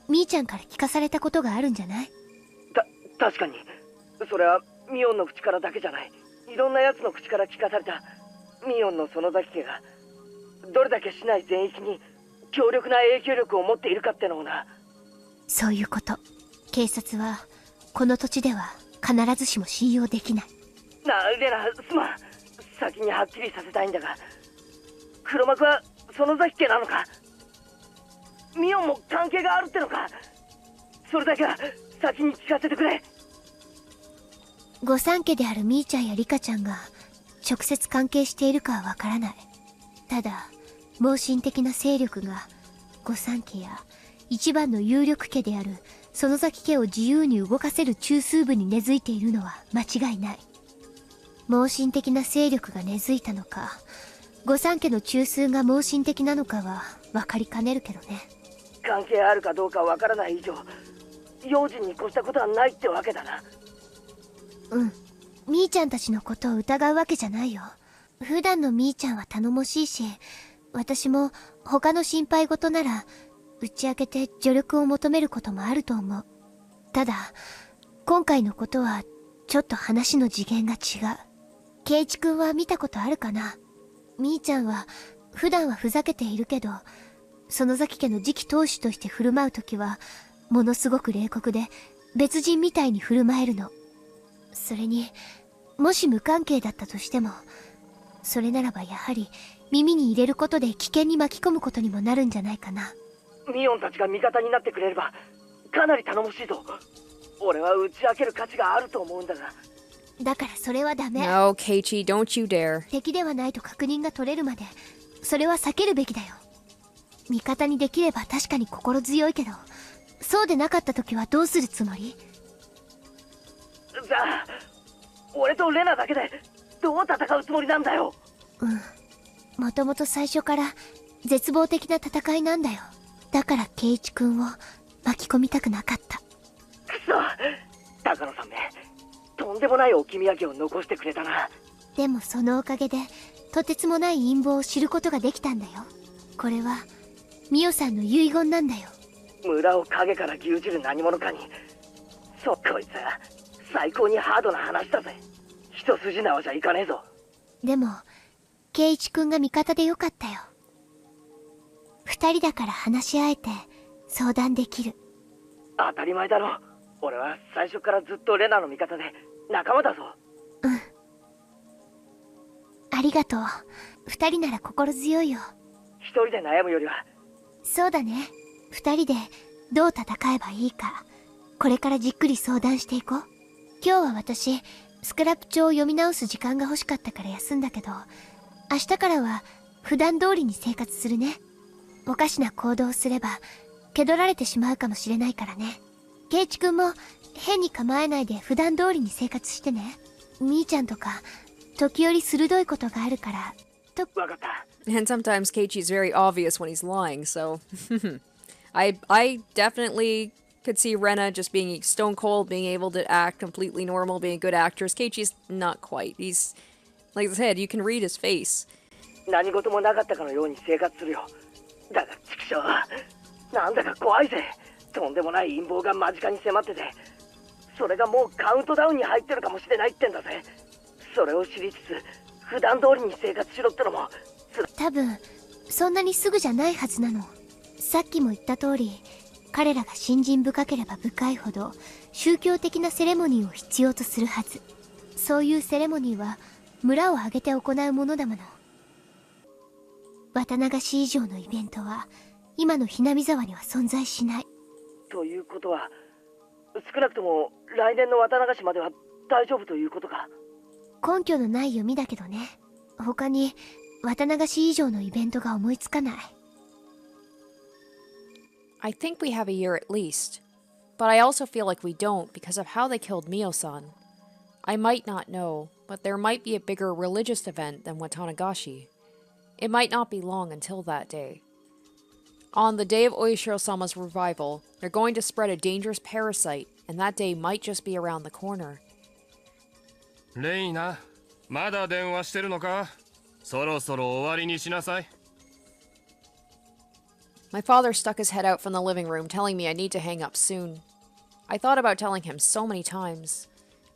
みーちゃんから聞かされたことがあるんじゃない？確かにそれはミオンの口からだけじゃない。いろんな奴の口から聞かされた。ミオンの園崎家がどれだけ市内全域に強力な影響力を持っているかってのをな。そういうこと。警察はこの土地では必ずしも信用できない。レナ、すまん。先にはっきりさせたいんだが、黒幕は園崎家なのか？ミオンも関係があるってのか？それだけは先に聞かせてくれ。御三家であるみーちゃんやリカちゃんが直接関係しているかはわからない。ただ盲信的な勢力が御三家や一番の有力家である園崎家を自由に動かせる中枢部に根付いているのは間違いない。盲信的な勢力が根付いたのか、御三家の中枢が盲信的なのかは分かりかねるけどね。関係あるかどうかわからない以上、用心に越したことはないってわけだな。みーちゃんたちのことを疑うわけじゃないよ。普段のみーちゃんは頼もしいし、私も他の心配事なら打ち明けて助力を求めることもあると思う。ただ今回のことはちょっと話の次元が違う。圭一くんは見たことあるかな。みーちゃんは普段はふざけているけど、園崎家の次期当主として振る舞うときはものすごく冷酷で別人みたいに振る舞えるの。それにもし無関係だったとしても、それならばやはり耳に入れることで危険に巻き込むことにもなるんじゃないかな。ミオンたちが味方になってくれればかなり頼もしいぞ。俺は打ち明ける価値があると思うんだが。だからそれはダメ。 No, Keiichi, don't you dare. 敵ではないと確認が取れるまでそれは避けるべきだよ。味方にできれば確かに心強いけど、そうでなかった時はどうするつもり？じゃあ俺とレナだけでどう戦うつもりなんだよ。もともと最初から絶望的な戦いなんだよ。だから圭一君を巻き込みたくなかった。くそ、高野さんめ、とんでもない置き土産を残してくれたな。でもそのおかげでとてつもない陰謀を知ることができたんだよ。これはミオさんの遺言なんだよ。村を影から牛耳る何者かに。こいつ最高にハードな話だぜ。一筋縄じゃいかねえぞ。でも圭一君が味方でよかったよ。二人だから話し合えて相談できる。当たり前だろ。俺は最初からずっとレナの味方で仲間だぞ。ありがとう。二人なら心強いよ。一人で悩むよりは。そうだね。二人でどう戦えばいいか、これからじっくり相談していこう。今日は私スクラップ帳を読み直す時間が欲しかったから休んだけど、明日からは普段通りに生活するね。おかしな行動をすれば気取られてしまうかもしれないからね。圭一君も変に構えないで普段通りに生活してね。みーちゃんとか時折鋭いことがあるからと。わかった。 And sometimes Keiichi's very obvious when he's lying, so I definitely could see Rena just being stone cold, being able to act completely normal, being a good actress. Keiichi's not quite. He's, like I said, you can read his face. 何事もなかったかのように生活するよ。だが畜生、なんだか怖いぜ。とんでもない陰謀が間近に迫ってて、それがもうカウントダウンに入ってるかもしれないってんだぜ。それを知りつつ普段通りに生活しろってのも多分そんなにすぐじゃないはずなの。さっきも言った通り、彼らが信心深ければ深いほど宗教的なセレモニーを必要とするはず。そういうセレモニーは村を挙げて行うものだもの。綿流し以上のイベントは今のひなみ沢には存在しない。ということは、少なくとも来年の綿流しまでは大丈夫ということか。根拠のない読みだけどね。他に綿流し以上のイベントが思いつかない。I think we have a year at least, but I also feel like we don't because of how they killed Miyo-san. I might not know, but there might be a bigger religious event than Watanagashi. It might not be long until that day. On the day of Oyashiro-sama's revival, they're going to spread a dangerous parasite, and that day might just be around the corner. レイナ、まだ電話してるのか？そろそろ終わりにしなさい。My father stuck his head out from the living room, telling me I need to hang up soon. I thought about telling him so many times.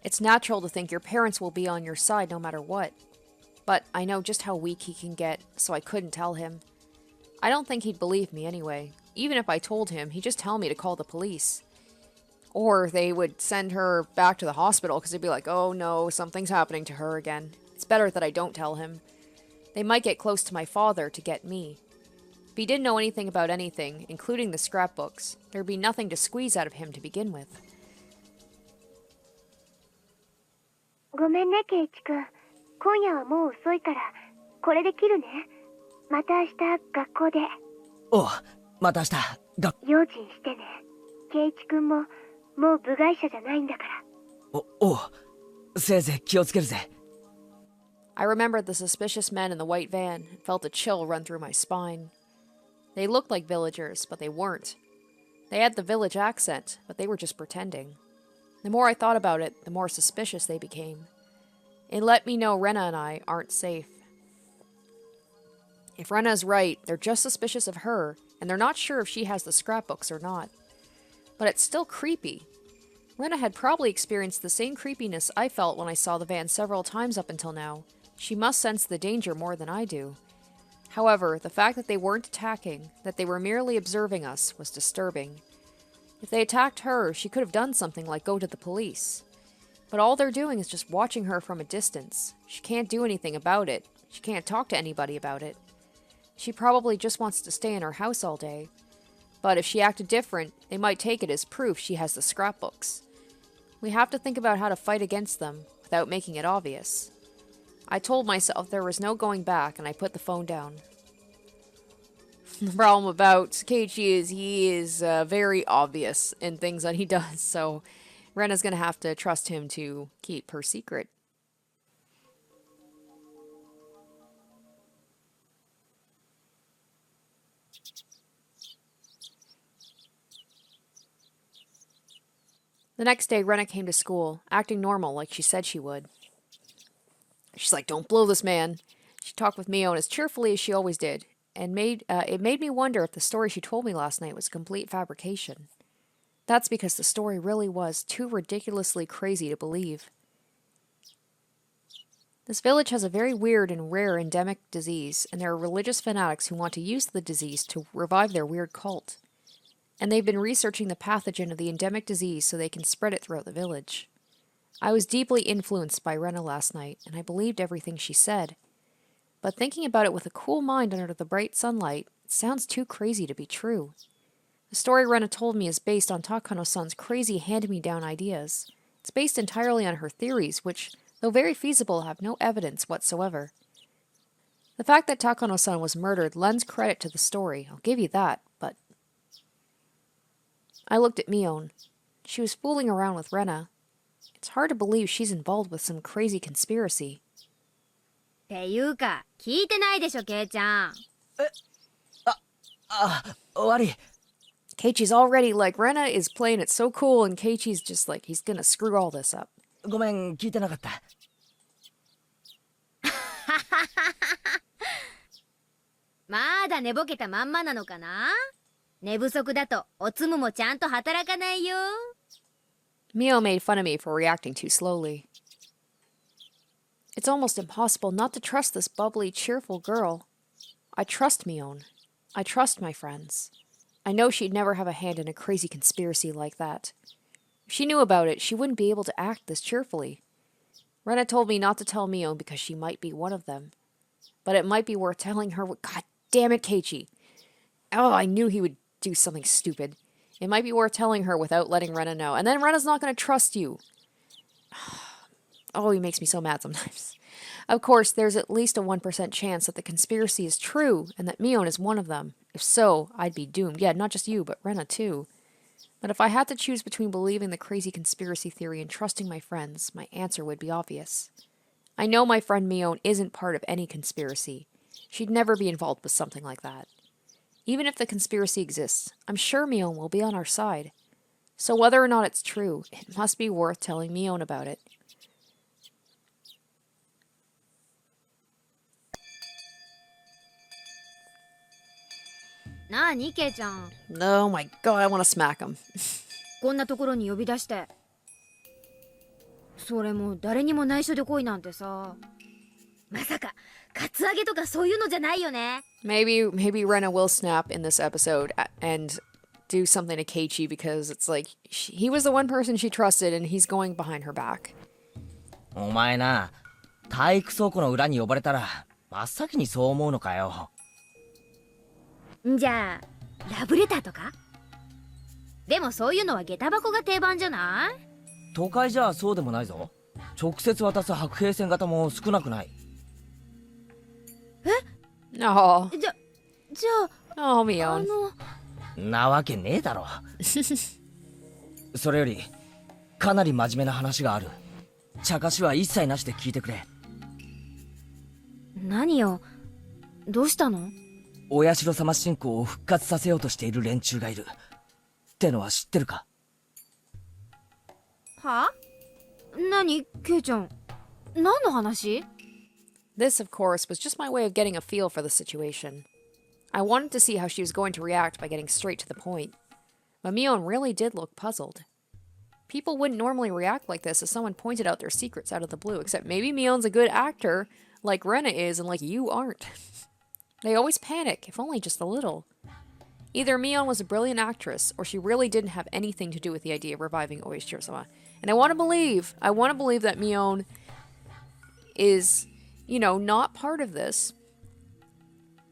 It's natural to think your parents will be on your side no matter what. But I know just how weak he can get, so I couldn't tell him. I don't think he'd believe me anyway. Even if I told him, he'd just tell me to call the police. Or they would send her back to the hospital because they'd be like, oh no, something's happening to her again. It's better that I don't tell him. They might get close to my father to get me. If he didn't know anything about anything, including the scrapbooks, there'd be nothing to squeeze out of him to begin with. ごめんね、圭一くん。今夜はもう遅いから、これで切るね。また明日、学校で。おう、また明日、用心してね。圭一くんも、もう部外者じゃないんだから。おう、せいぜい気をつけるぜ。I remembered the suspicious men in the white van and felt a chill run through my spine. They looked like villagers, but they weren't. They had the village accent, but they were just pretending. The more I thought about it, the more suspicious they became. It let me know Rena and I aren't safe. If Rena is right, they're just suspicious of her, and they're not sure if she has the scrapbooks or not. But it's still creepy. Rena had probably experienced the same creepiness I felt when I saw the van several times up until now. She must sense the danger more than I do. However, the fact that they weren't attacking, that they were merely observing us, was disturbing. If they attacked her, she could have done something like go to the police. But all they're doing is just watching her from a distance. She can't do anything about it. She can't talk to anybody about it. She probably just wants to stay in her house all day. But if she acted different, they might take it as proof she has the scrapbooks. We have to think about how to fight against them without making it obvious. I told myself there was no going back, and I put the phone down. The problem about Keiichi is he is very obvious in things that he does, so Rena's gonna have to trust him to keep her secret. The next day, Rena came to school, acting normal like she said she would. She's like, "Don't blow this, man." She talked with Mion as cheerfully as she always did, and it made me wonder if the story she told me last night was a complete fabrication. That's because the story really was too ridiculously crazy to believe. This village has a very weird and rare endemic disease, and there are religious fanatics who want to use the disease to revive their weird cult. And they've been researching the pathogen of the endemic disease so they can spread it throughout the village. I was deeply influenced by Rena last night, and I believed everything she said. But thinking about it with a cool mind under the bright sunlight, it sounds too crazy to be true. The story Rena told me is based on Takano-san's crazy hand-me-down ideas. It's based entirely on her theories, which, though very feasible, have no evidence whatsoever. The fact that Takano-san was murdered lends credit to the story, I'll give you that, but... I looked at Mion. She was fooling around with Rena. It's hard to believe she's involved with some crazy conspiracy. っていうか、聞いてないでしょ、ケイちゃん。悪い。 Keiichi's already like, Rena is playing it so cool, and Keiichi's just like, he's gonna screw all this up. ごめん、聞いてなかった。まだ寝ぼけたまんまなのかな？寝不足だとおつむもちゃんと働かないよ。Mio made fun of me for reacting too slowly. It's almost impossible not to trust this bubbly, cheerful girl. I trust Mion. I trust my friends. I know she'd never have a hand in a crazy conspiracy like that. If she knew about it, she wouldn't be able to act this cheerfully. Rena told me not to tell Mion because she might be one of them. But it might be worth telling her what... God damn it, Keiichi. Oh, I knew he would do something stupid. It might be worth telling her without letting Rena know. And then Rena's not going to trust you. Oh, he makes me so mad sometimes. Of course, there's at least a 1% chance that the conspiracy is true and that Mion is one of them. If so, I'd be doomed. Yeah, not just you, but Rena too. But if I had to choose between believing the crazy conspiracy theory and trusting my friends, my answer would be obvious. I know my friend Mion isn't part of any conspiracy. She'd never be involved with something like that. Even if the conspiracy exists, I'm sure Mion will be on our side. So whether or not it's true, it must be worth telling Mion about it.何、ケイちゃん。Oh my god, I want to smack him. こんなところに呼び出して。それも誰にも内緒で来いなんてさ。まさか、カツアゲとかそういうのじゃないよね。Maybe Rena will snap in this episode and do something to Keiichi because it's like he was the one person she trusted and he's going behind her back. お前な、体育倉庫の裏に呼ばれたら真っ先にそう思うのかよ。じゃあラブレターとか？でもそういうのは下駄箱が定番じゃない？都会じゃそうでもないぞ。直接渡す白兵線型も少なくない。Oh. じゃあ Oh, Mion. なわけねえだろ。それよりかなり真面目な話がある。茶化しは一切なしで聞いてくれ。何よ、どうしたの？お社様信仰を復活させようとしている連中がいる。ってのは知ってるか？は？何、ケイちゃん。何の話？ This, of course, was just my way of getting a feel for the situation. I wanted to see how she was going to react by getting straight to the point. But Mion really did look puzzled. People wouldn't normally react like this if someone pointed out their secrets out of the blue, except maybe Mion's a good actor, like Rena is and like you aren't. They always panic, if only just a little. Either Mion was a brilliant actress, or she really didn't have anything to do with the idea of reviving Oyashiro-sama. And I want to believe that Mion is, not part of this.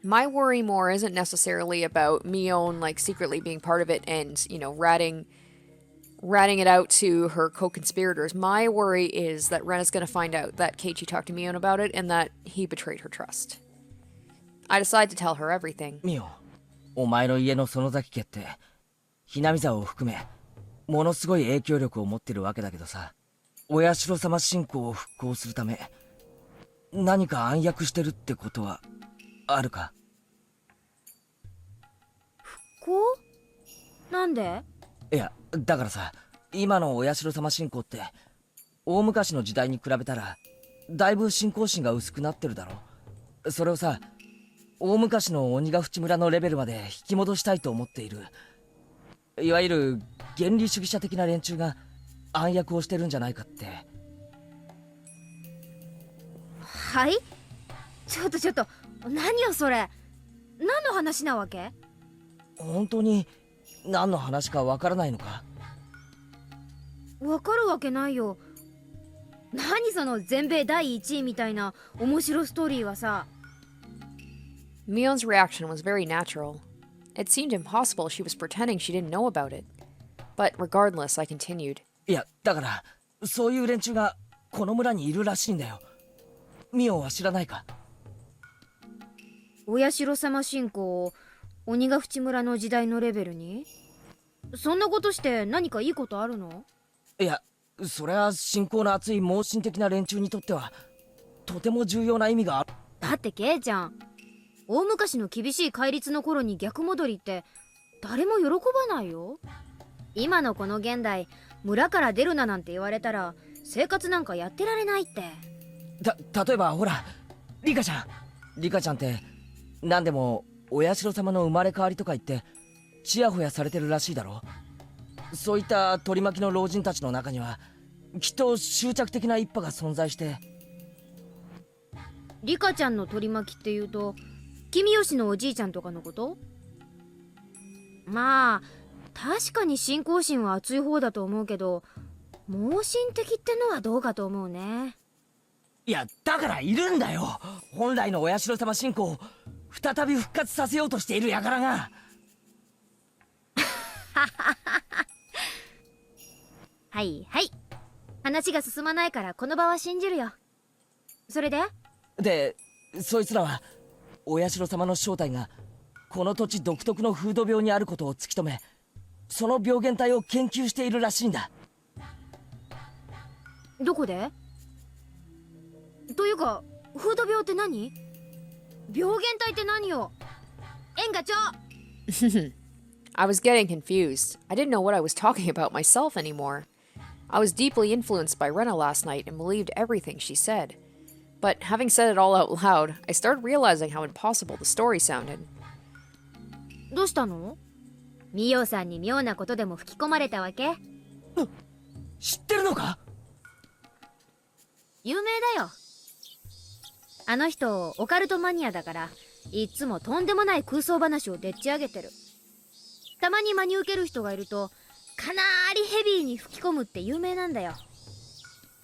My worry more isn't necessarily about Mion, secretly being part of it and, ratting it out to her co-conspirators. My worry is that Rena's going to find out that Keiichi talked to Mion about it and that he betrayed her trust. I decide to tell her everything. ミオ、お前の家の園崎家ってひなみ沢を含めものすごい影響力を持ってるわけだけどさ、お社様信仰を復興するため何か暗躍してるってことはあるか？復興？なんで？いや、だからさ、今のお社様信仰って大昔の時代に比べたらだいぶ信仰心が薄くなってるだろ。それをさ、大昔の鬼ヶ淵村のレベルまで引き戻したいと思っている。いわゆる原理主義者的な連中が暗躍をしてるんじゃないかって。はい？ちょっと、何よそれ。何の話なわけ？本当に何の話かわからないのか？わかるわけないよ。何その全米第1位みたいな面白ストーリーはさ。Mion's reaction was very natural. It seemed impossible she was pretending she didn't know about it. But regardless, I continued. いや、だからそういう連中がこの村にいるらしいんだよ。ミオンは知らないか？お社様信仰を鬼ヶ淵村の時代のレベルに？そんなことして何かいいことあるの？いや、それは信仰の厚い盲信的な連中にとってはとても重要な意味がある。だってケイちゃん、大昔の厳しい戒律の頃に逆戻りって誰も喜ばないよ。今のこの現代、村から出るななんて言われたら生活なんかやってられないって。例えばほら、リカちゃんって何でもお社様の生まれ変わりとか言ってちやほやされてるらしいだろ。そういった取り巻きの老人たちの中にはきっと執着的な一派が存在して。リカちゃんの取り巻きっていうと君吉のおじいちゃんとかのこと？まあ確かに信仰心は厚い方だと思うけど、盲信的ってのはどうかと思うね。いや、だからいるんだよ、本来のお社様信仰を再び復活させようとしている輩が。はいはい、話が進まないからこの場は信じるよ。それでそいつらはお社様の正体がこの土地独特の風土病にあることを突き止め、その病原体を研究しているらしいんだ。どこで？というか風土病って何？病原体って何よ？エンガチョI was getting confused. I didn't know what I was talking about myself anymore. I was deeply influenced by Rena last night and believed everything she said. But having said it all out loud, I started realizing how impossible the story sounded. どうしたの？ミオさんに妙なことでも吹き込まれたわけ？知ってるのか？有名だよ。あの人オカルトマニアだから、いっつもとんでもない空想話をでっち上げてる。たまに真に受ける人がいるとかなりヘビーに吹き込むって有名なんだよ。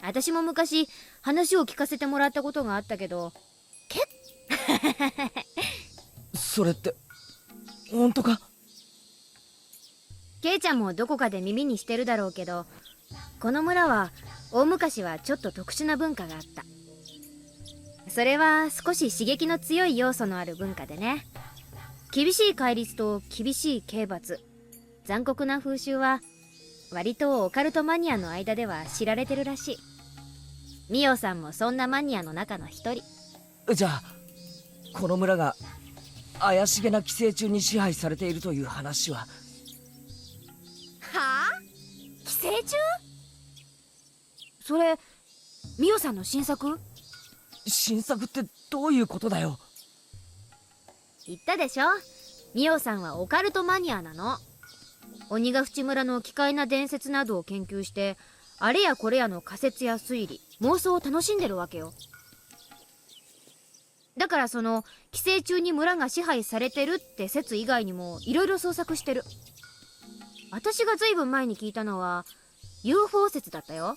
私も昔話を聞かせてもらったことがあったけど、それって本当か？ケイちゃんもどこかで耳にしてるだろうけど、この村は大昔はちょっと特殊な文化があった。それは少し刺激の強い要素のある文化でね。厳しい戒律と厳しい刑罰、残酷な風習は割とオカルトマニアの間では知られてるらしい。ミオさんもそんなマニアの中の一人。じゃあこの村が怪しげな寄生虫に支配されているという話は？それミオさんの新作？新作ってどういうことだよ。言ったでしょ、ミオさんはオカルトマニアなの。鬼ヶ淵村の奇怪な伝説などを研究して、あれやこれやの仮説や推理、妄想を楽しんでるわけよ。だからその寄生虫に村が支配されてるって説以外にもいろいろ創作してる。私がずいぶん前に聞いたのは UFO 説だったよ。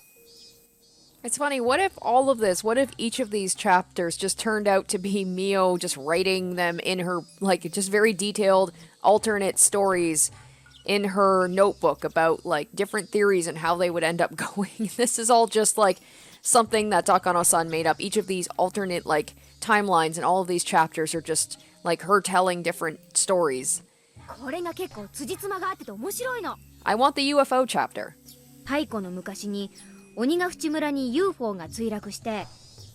It's funny, what if all of this, what if each of these chapters just turned out to be Mio just writing them in her, like, just very detailed alternate stories in her notebook about, like, different theories and how they would end up going. This is all just, like, something that Takano-san made up. Each of these alternate, like, timelines and all of these chapters are just, like, her telling different stories. これが結構辻褄があってて面白いの。 I want the UFO chapter. 太古の昔に鬼ヶ淵村に UFO が墜落して、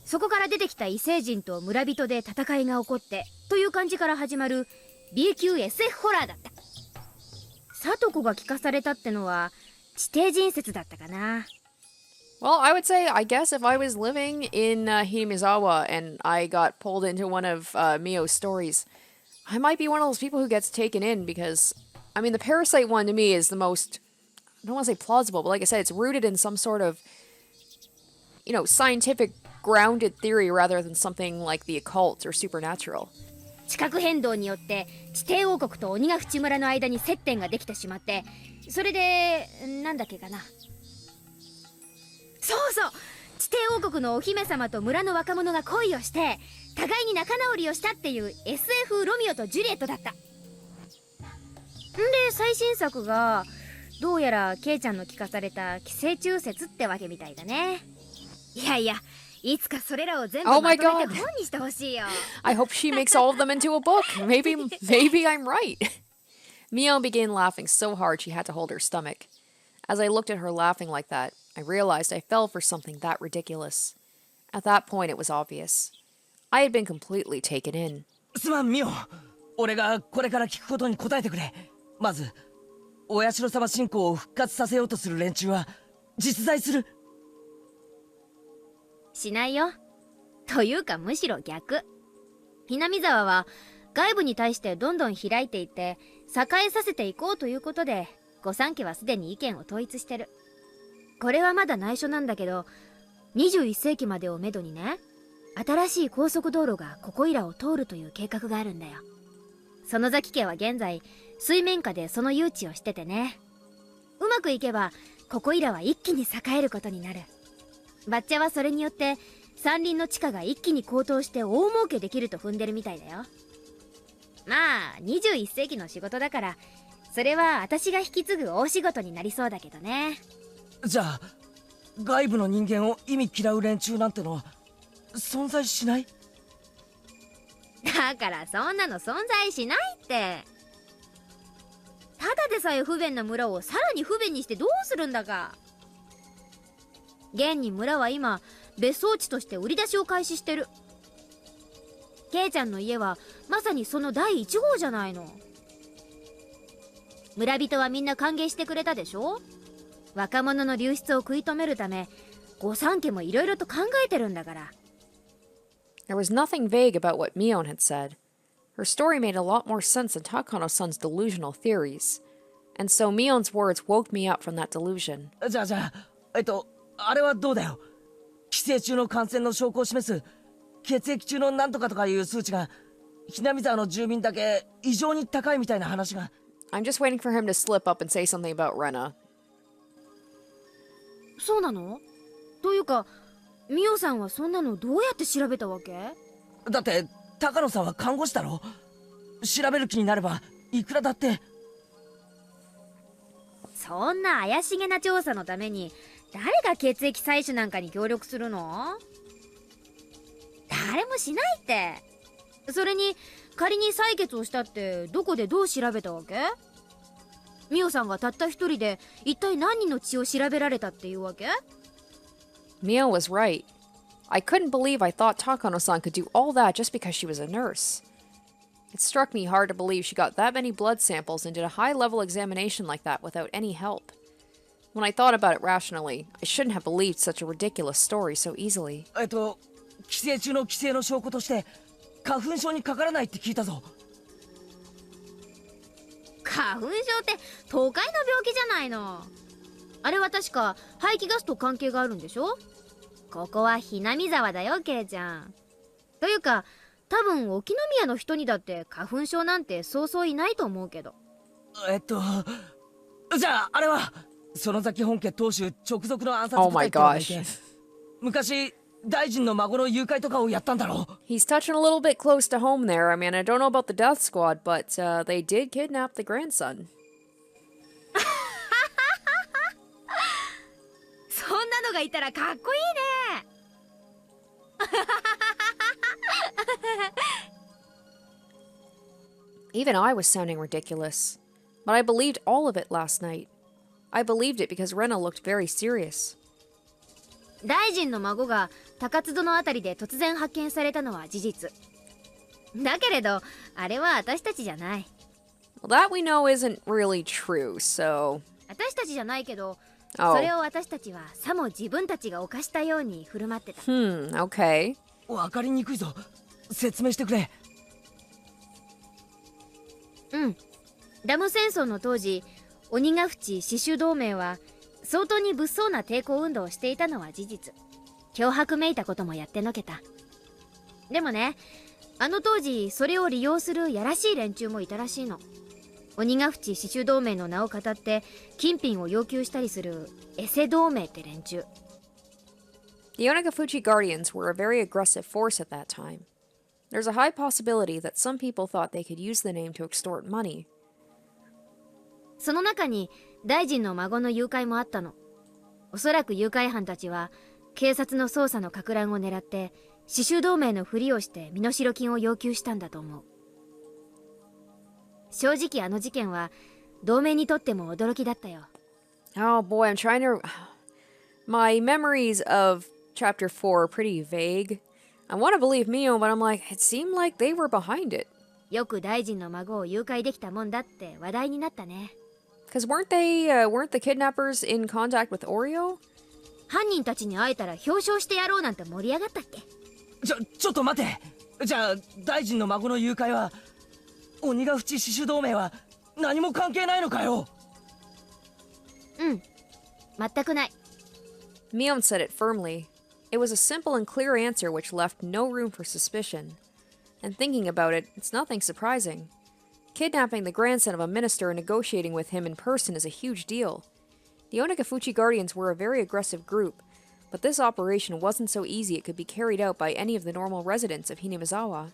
そこから出てきた異星人と村人で戦いが起こってという感じから始まる B 級 SF ホラーだった。聡子が聞かされたってのは地底人説だったかな。 Well, I would say, I guess if I was living in Himizawa and I got pulled into one of Mio's stories, I might be one of those people who gets taken in because, I mean, the parasite one to me is the most, I don't want to say plausible, but like I said, it's rooted in some sort of, you know, scientific grounded theory rather than something like the occult or supernatural. 地殻変動によって地底王国と鬼ヶ淵村の間に接点ができてしまって、それでなんだっけかな、そうそう、地底王国のお姫様と村の若者が恋をして互いに仲直りをしたっていう SF ロミオとジュリエットだった。んで最新作がどうやらケイちゃんの聞かされた寄生虫説ってわけみたいだね。いやいや、いつかそれらを全部 Oh ま my とめて God. 本にしてほしいよ。I hope she makes all of them into a book. Maybe I'm right. Mion began laughing so hard she had to hold her stomach. As I looked at her laughing like that, I realized I fell for something that ridiculous. At that point, it was obvious. I had been completely taken in. すまんミオ、俺がこれから聞くことに答えてくれ。まずお社様信仰を復活させようとする連中は実在する？しないよ。というかむしろ逆。南沢は外部に対してどんどん開いていって栄えさせていこうということで、御三家はすでに意見を統一してる。これはまだ内緒なんだけど、21世紀までをめどにね、新しい高速道路がここいらを通るという計画があるんだよ。園崎家は現在水面下でその誘致をしててね、うまくいけばここいらは一気に栄えることになる。バッチャはそれによって山林の地価が一気に高騰して大儲けできると踏んでるみたいだよ。まあ21世紀の仕事だから、それは私が引き継ぐ大仕事になりそうだけどね。じゃあ外部の人間を意味嫌う連中なんてのは存在しない？だからそんなの存在しないって。ただでさえ不便な村をさらに不便にしてどうするんだか。現に村は今別荘地として売り出しを開始してる。ケイちゃんの家はまさにその第1号じゃないの。村人はみんな歓迎してくれたでしょ。若者の流出を食い止めるため御三家もいろいろと考えてるんだから。 There was nothing vague about what Mion had said. Her story made a lot more sense than Takano-san's delusional theories. And so Mion's words woke me up from that delusion. じゃああれはどうだよ。寄生虫の感染の証拠を示す血液中のなんとかとかいう数値がひなみ沢の住民だけ異常に高いみたいな話が。 I'm just waiting for him to slip up and say something about Rena. そうなの？というかミオさんはそんなのどうやって調べたわけ？だって高野さんは看護師だろ。調べる気になればいくらだって。そんな怪しげな調査のために誰が血液採取なんかに協力するの？誰もしないって。それに仮に採血をしたってどこでどう調べたわけ？ミオさんがたった一人で一体何人の血を調べられたっていうわけ？ Mion was right. I couldn't believe I thought Takano-san could do all that just because she was a nurse. It struck me hard to believe she got that many blood samples and did a high-level examination like that without any help. When I thought about it rationally, I shouldn't have believed such a ridiculous story so easily. 寄生虫の寄生の証拠として花粉症にかからないって聞いたぞ。花粉症って都会の病気じゃないの。あれは確か排気ガスと関係があるんでしょ。ここはひなみ沢だよ、ケイちゃん。というか多分沖宮の人にだって花粉症なんてそうそういないと思うけど。じゃああれは園崎本家当主直属の暗殺 Oh 部 my 隊ってのがいて gosh. 昔大臣の孫の誘拐とかをやったんだろう。 He's touching a little bit close to home there. I mean, I don't know about the death squad, but they did kidnap the grandson. そんなのがいたらかっこいいね。Even I was sounding ridiculous. But I believed all of it last night. I believed it because Rena looked very serious. 大臣の孫が高津戸のあたりで突然発見されたのは事実だけれど、あれは私たちじゃない。 Well, that we know isn't really true, so... 私たちじゃないけど、 Oh. それを私たちはさも自分たちが犯したように振る舞ってた。okay. わかりにくいぞ。説明してくれ。ダム戦争の当時、鬼ヶ淵死守同盟は相当に物騒な抵抗運動をしていたのは事実。脅迫めいたこともやってのけた。でもね、あの当時それを利用するやらしい連中もいたらしいの。鬼ヶ淵死守同盟の名を語って金品を要求したりするエセ同盟って連中。 The Onagafuchi Guardians were a very aggressive force at that time. There's a high possibility that some people thought they could use the name to extort money. その中に大臣の孫の誘拐もあったの。おそらく誘拐犯たちは警察の捜査の撹乱を狙って死守同盟のふりをして身代金を要求したんだと思う。正直あの事件は同盟にとっても驚きだったよ。 Oh boy, I'm trying to... My memories of Chapter 4 are pretty vague. I want to believe Mion, but I'm like, it seemed like they were behind it. よく大臣の孫を誘拐できたもんだって話題になったね。 Because weren't the kidnappers in contact with Oreo? 犯人たちに会えたら表彰してやろうなんて盛り上がったっけ。ちょっと待て。じゃあ大臣の孫の誘拐は鬼ヶ淵死守同盟は何も関係ないのかよ。全くない。 Mion said it firmly. It was a simple and clear answer which left no room for suspicion. And thinking about it, it's nothing surprising. Kidnapping the grandson of a minister and negotiating with him in person is a huge deal. The Onagafuchi Guardians were a very aggressive group, but this operation wasn't so easy it could be carried out by any of the normal residents of Hinamizawa.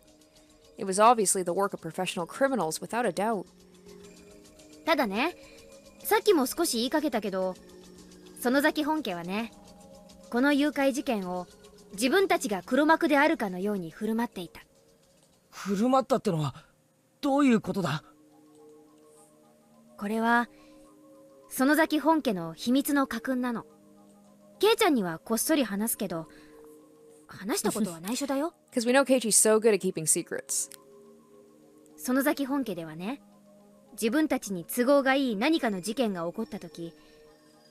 It was obviously the work of professional criminals, without a doubt. ただね、さっきも少し言いかけたけど、園崎本家はね、この誘拐事件を自分たちが黒幕であるかのように振る舞っていた。振る舞ったってのはどういうことだ。これは園崎本家の秘密の家訓なの。ケイちゃんにはこっそり話すけど、話したことは内緒だよ。Because we know Keiichi's so good at keeping secrets. 園崎本家ではね、自分たちに都合がいい何かの事件が起こった時、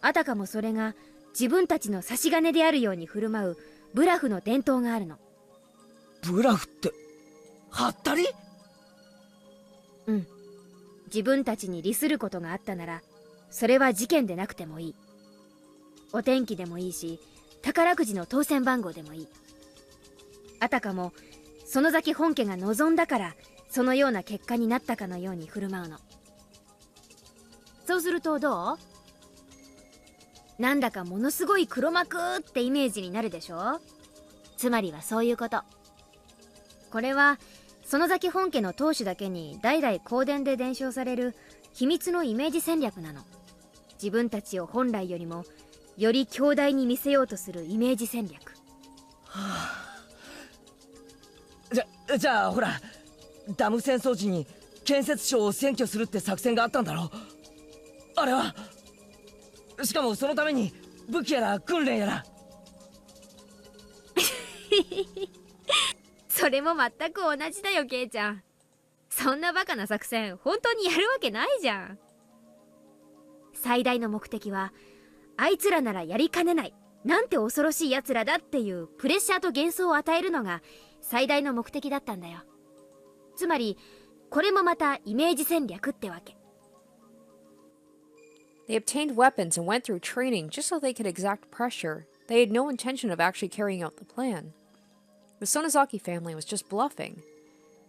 あたかもそれが自分たちの差し金であるように振る舞うブラフの伝統があるの。ブラフってはったり？自分たちに利することがあったなら、それは事件でなくてもいい。お天気でもいいし、宝くじの当選番号でもいい。あたかも園崎本家が望んだからそのような結果になったかのように振る舞うの。そうするとどう？なんだかものすごい黒幕ってイメージになるでしょ。つまりはそういうこと。これは園崎本家の当主だけに代々公伝で伝承される秘密のイメージ戦略なの。自分たちを本来よりもより強大に見せようとするイメージ戦略。じゃあほら、ダム戦争時に建設省を占拠するって作戦があったんだろ。あれはしかもそのために武器やら訓練やら。それも全く同じだよ、ケイちゃん。そんなバカな作戦本当にやるわけないじゃん。最大の目的はあいつらならやりかねない、なんて恐ろしい奴らだっていうプレッシャーと幻想を与えるのが最大の目的だったんだよ。つまりこれもまたイメージ戦略ってわけ。 They obtained weapons and went through training just so they could exact pressure. They had no intention of actually carrying out the plan. The Sonozaki family was just bluffing.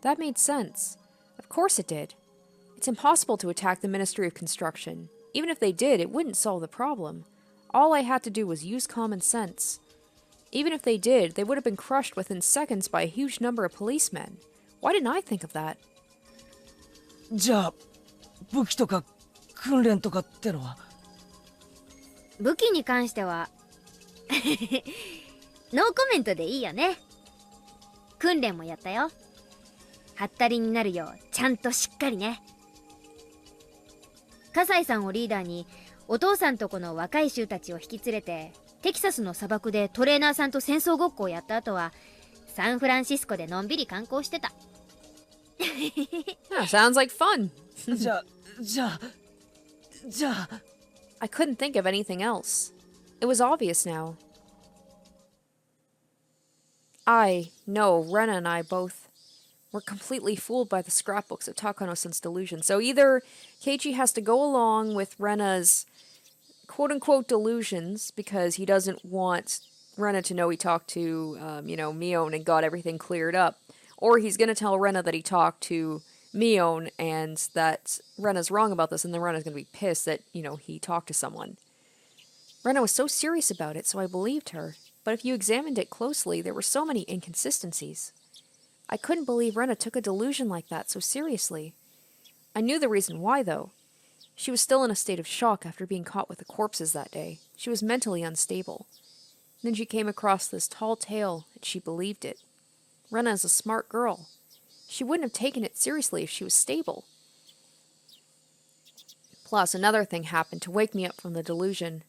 That made sense. Of course it did. It's impossible to attack the Ministry of Construction. Even if they did, it wouldn't solve the problem. All I had to do was use common sense. Even if they did, they would have been crushed within seconds by a huge number of policemen. Why didn't I think of that? じゃあ武器とか訓練とかってのは？武器に関してはノーコメントでいいよね。訓練もやったよ。ハッタリになるようちゃんとしっかりね。葛西さんをリーダーにお父さんとこの若い衆たちを引き連れてテキサスの砂漠でトレーナーさんと戦争ごっこをやった後はサンフランシスコでのんびり観光してた。Yeah, sounds like fun. じゃあ I couldn't think of anything else. It was obvious now. Rena and I both were completely fooled by the scrapbooks of Takano-san's delusion. So either Keiichi has to go along with Rena's quote-unquote delusions because he doesn't want Rena to know he talked to, Mion and got everything cleared up, or he's going to tell Rena that he talked to Mion and that Rena's wrong about this, and then Rena's going to be pissed that, he talked to someone. Rena was so serious about it, so I believed her. But if you examined it closely, there were so many inconsistencies. I couldn't believe Rena took a delusion like that so seriously. I knew the reason why, though. She was still in a state of shock after being caught with the corpses that day. She was mentally unstable. Then she came across this tall tale, and she believed it. Rena is a smart girl. She wouldn't have taken it seriously if she was stable. Plus, another thing happened to wake me up from the delusion.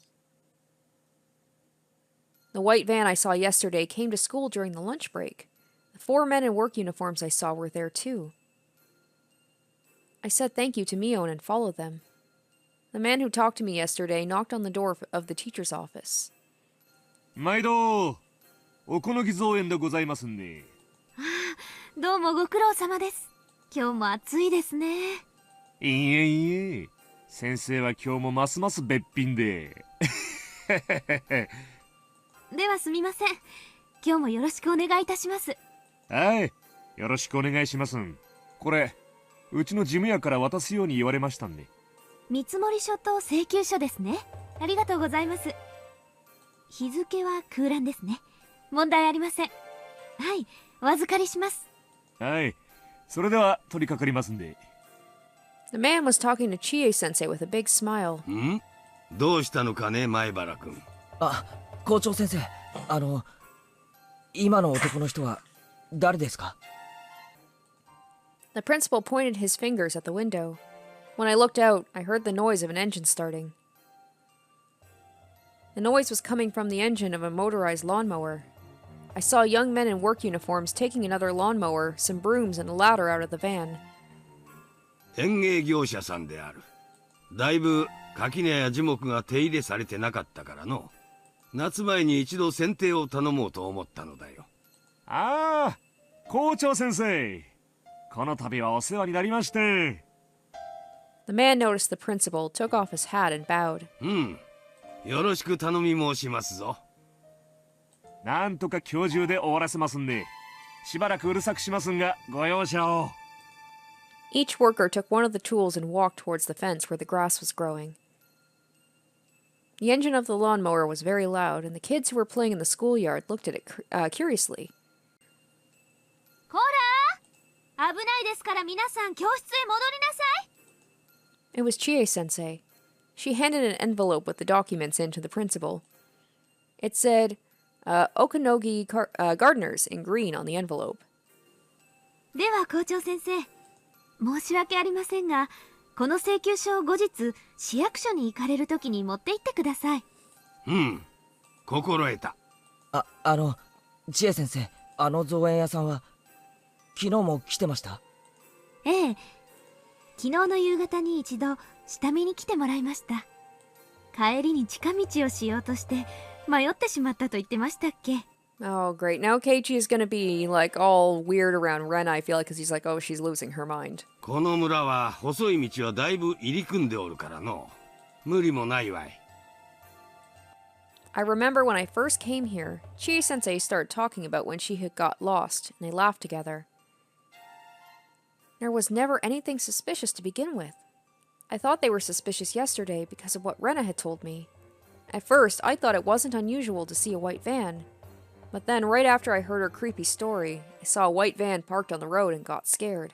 The white van I saw yesterday came to school during the lunch break. The 4 men in work uniforms I saw were there too. I said thank you to Mion and followed them. The man who talked to me yesterday knocked on the door of the teacher's office. 毎度おこのぎ造園でございますね。どうもご苦労様です。今日も暑いですね。いえいえ、先生は今日もますますべっぴんで。ではすみません。今日もよろしくお願いいたします。はい、よろしくお願いします。これうちの事務屋から渡すように言われましたんで。見積書と請求書ですね。ありがとうございます。日付は空欄ですね。問題ありません。はい、お預かりします。はい、それでは取り掛かりますんで。The man was talking to Chie-sensei with a big smile. ん？どうしたのかね、前原君。あ、校長先生、今の男の人は誰ですか？ The principal pointed his fingers at the window. When I looked out, I heard the noise of an engine starting. The noise was coming from the engine of a motorized lawnmower. I saw young men in work uniforms taking another lawnmower, some brooms, and a ladder out of the van. 園芸業者さんである。だいぶ垣根や樹木が手入れされてなかったからの。夏前に一度剪定を頼もうと思ったのだよ。ああ、校長先生。この度はお世話になりまして。The man noticed the principal, took off his hat, and bowed. うん。よろしく頼み申しますぞ。なんとか今日中で終わらせますんで、しばらくうるさくしますんが、ご容赦を。Each worker took one of the tools and walked towards the fence where the grass was growing. The engine of the lawnmower was very loud, and the kids who were playing in the schoolyard looked at it curiously. こらー！危ないですから皆さん教室へ戻りなさい。It was Chie-sensei. She handed an envelope with the documents in to the principal. It said, Okanogi Gardeners in green on the envelope. では校長先生、申し訳ありませんが、この請求書を後日市役所に行かれるときに持って行ってください。うん、心得た。千恵先生、造園屋さんは昨日も来てました？ええ、昨日の夕方に一度下見に来てもらいました。帰りに近道をしようとして迷ってしまったと言ってましたっけ？ Oh, great. Now Keiichi is gonna be, like, all weird around Rena, I feel like, because he's like, oh, she's losing her mind. この村は細い道はだいぶ入り組んでおるからの。無理もないわい。I remember when I first came here, Chie-sensei started talking about when she had got lost, and they laughed together. There was never anything suspicious to begin with. I thought they were suspicious yesterday because of what Rena had told me. At first, I thought it wasn't unusual to see a white van. But then, right after I heard her creepy story, I saw a white van parked on the road and got scared.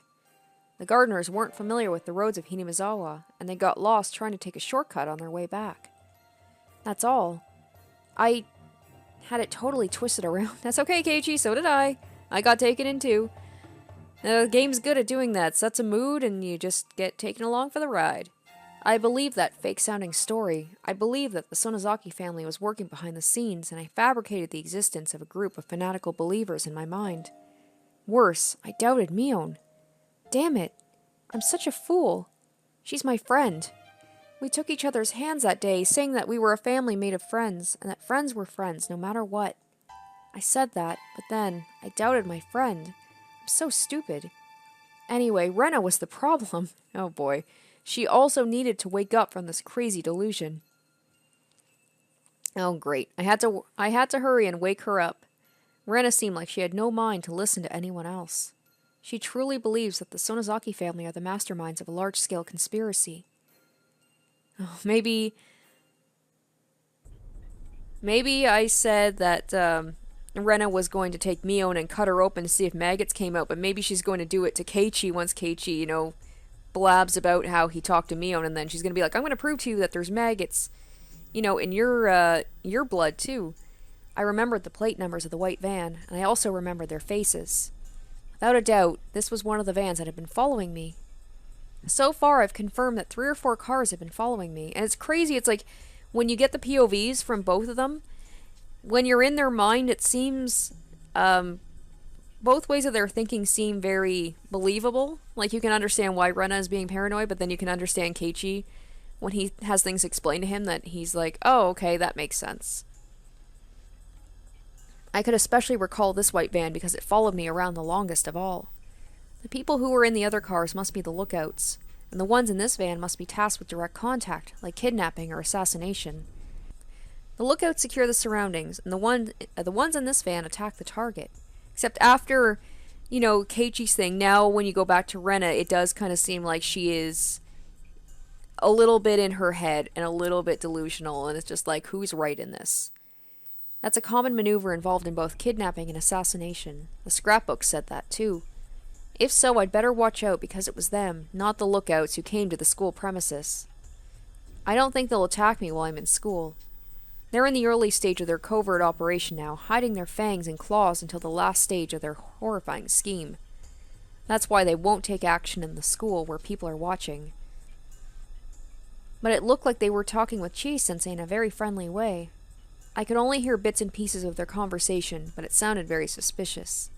The gardeners weren't familiar with the roads of Hinamizawa, and they got lost trying to take a shortcut on their way back. That's all. I had it totally twisted around. That's okay, Keiichi, so did I. I got taken in too. The game's good at doing that. Sets a mood and you just get taken along for the ride. I believed that fake-sounding story. I believed that the Sonozaki family was working behind the scenes, and I fabricated the existence of a group of fanatical believers in my mind. Worse, I doubted Mion. Damn it. I'm such a fool. She's my friend. We took each other's hands that day, saying that we were a family made of friends, and that friends were friends no matter what. I said that, but then I doubted my friend. I'm so stupid. Anyway, Rena was the problem. Oh boy. She also needed to wake up from this crazy delusion. Oh great. I had to hurry and wake her up. Rena seemed like she had no mind to listen to anyone else. She truly believes that the Sonozaki family are the masterminds of a large-scale conspiracy. Oh, maybe I said that Rena was going to take Mion and cut her open to see if maggots came out, but maybe she's going to do it to Keiichi once Keiichi, blabs about how he talked to Mion, and then she's going to be like, I'm going to prove to you that there's maggots, in your blood, too. I remembered the plate numbers of the white van, and I also remembered their faces. Without a doubt, this was one of the vans that had been following me. So far, I've confirmed that 3 or 4 cars have been following me, and it's crazy. It's like, when you get the POVs from both of them, when you're in their mind, it seems, both ways of their thinking seem very believable. Like, you can understand why Rena is being paranoid, but then you can understand Keiichi when he has things explained to him that he's like, oh, okay, that makes sense. I could especially recall this white van because it followed me around the longest of all. The people who were in the other cars must be the lookouts, and the ones in this van must be tasked with direct contact, like kidnapping or assassination. The lookouts secure the surroundings, and the ones in this van attack the target. Except after, Keiichi's thing, now when you go back to Rena, it does kind of seem like she is a little bit in her head and a little bit delusional, and it's just like, who's right in this? That's a common maneuver involved in both kidnapping and assassination. The scrapbook said that, too. If so, I'd better watch out because it was them, not the lookouts who came to the school premises. I don't think they'll attack me while I'm in school. They're in the early stage of their covert operation now, hiding their fangs and claws until the last stage of their horrifying scheme. That's why they won't take action in the school where people are watching. But it looked like they were talking with Chie-sensei in a very friendly way. I could only hear bits and pieces of their conversation, but it sounded very suspicious.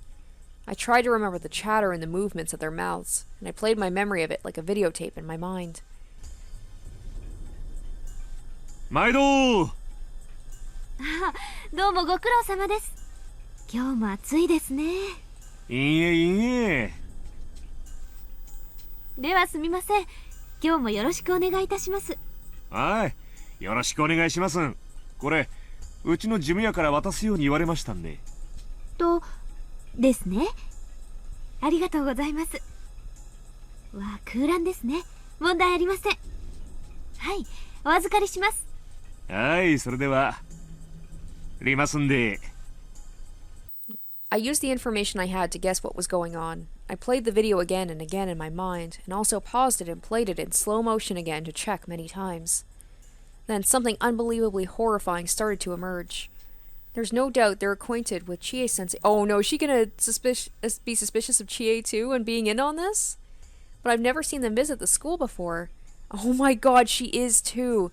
I tried to remember the chatter and the movements of their mouths, and I played my memory of it like a videotape in my mind. 毎度どうもご苦労様です。今日も暑いですね。いいえいいえ。ではすみません。今日もよろしくお願いいたします。はい、よろしくお願いします。これ、うちの事務屋から渡すように言われましたんで。と、ですね。ありがとうございます。わあ、空欄ですね。問題ありません。はい、お預かりします。はい、それでは。りますんで。I used the information I had to guess what was going on. I played the video again and again in my mind, and also paused it and played it in slow motion again to check many times. Then something unbelievably horrifying started to emerge. There's no doubt they're acquainted with Chie-sensei. Oh no, is she gonna be suspicious of Chie too and being in on this? But I've never seen them visit the school before. Oh my god, she is too.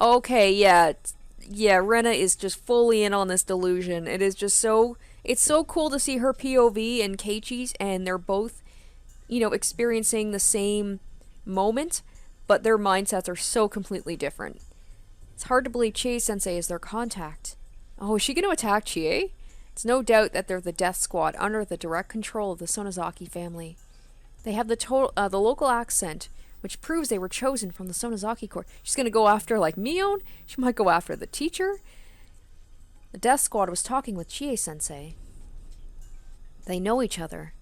Okay, yeah, Rena is just fully in on this delusion. It is just so... It's so cool to see her POV and Keiichi's, and they're both, experiencing the same moment, but their mindsets are so completely different. It's hard to believe Chie-sensei is their contact. Oh, is she going to attack Chie? It's no doubt that they're the death squad under the direct control of the Sonozaki family. They have the local accent, which proves they were chosen from the Sonozaki court. She's going to go after, like, Mion? She might go after the teacher? The death squad was talking with Chie-sensei. They know each other.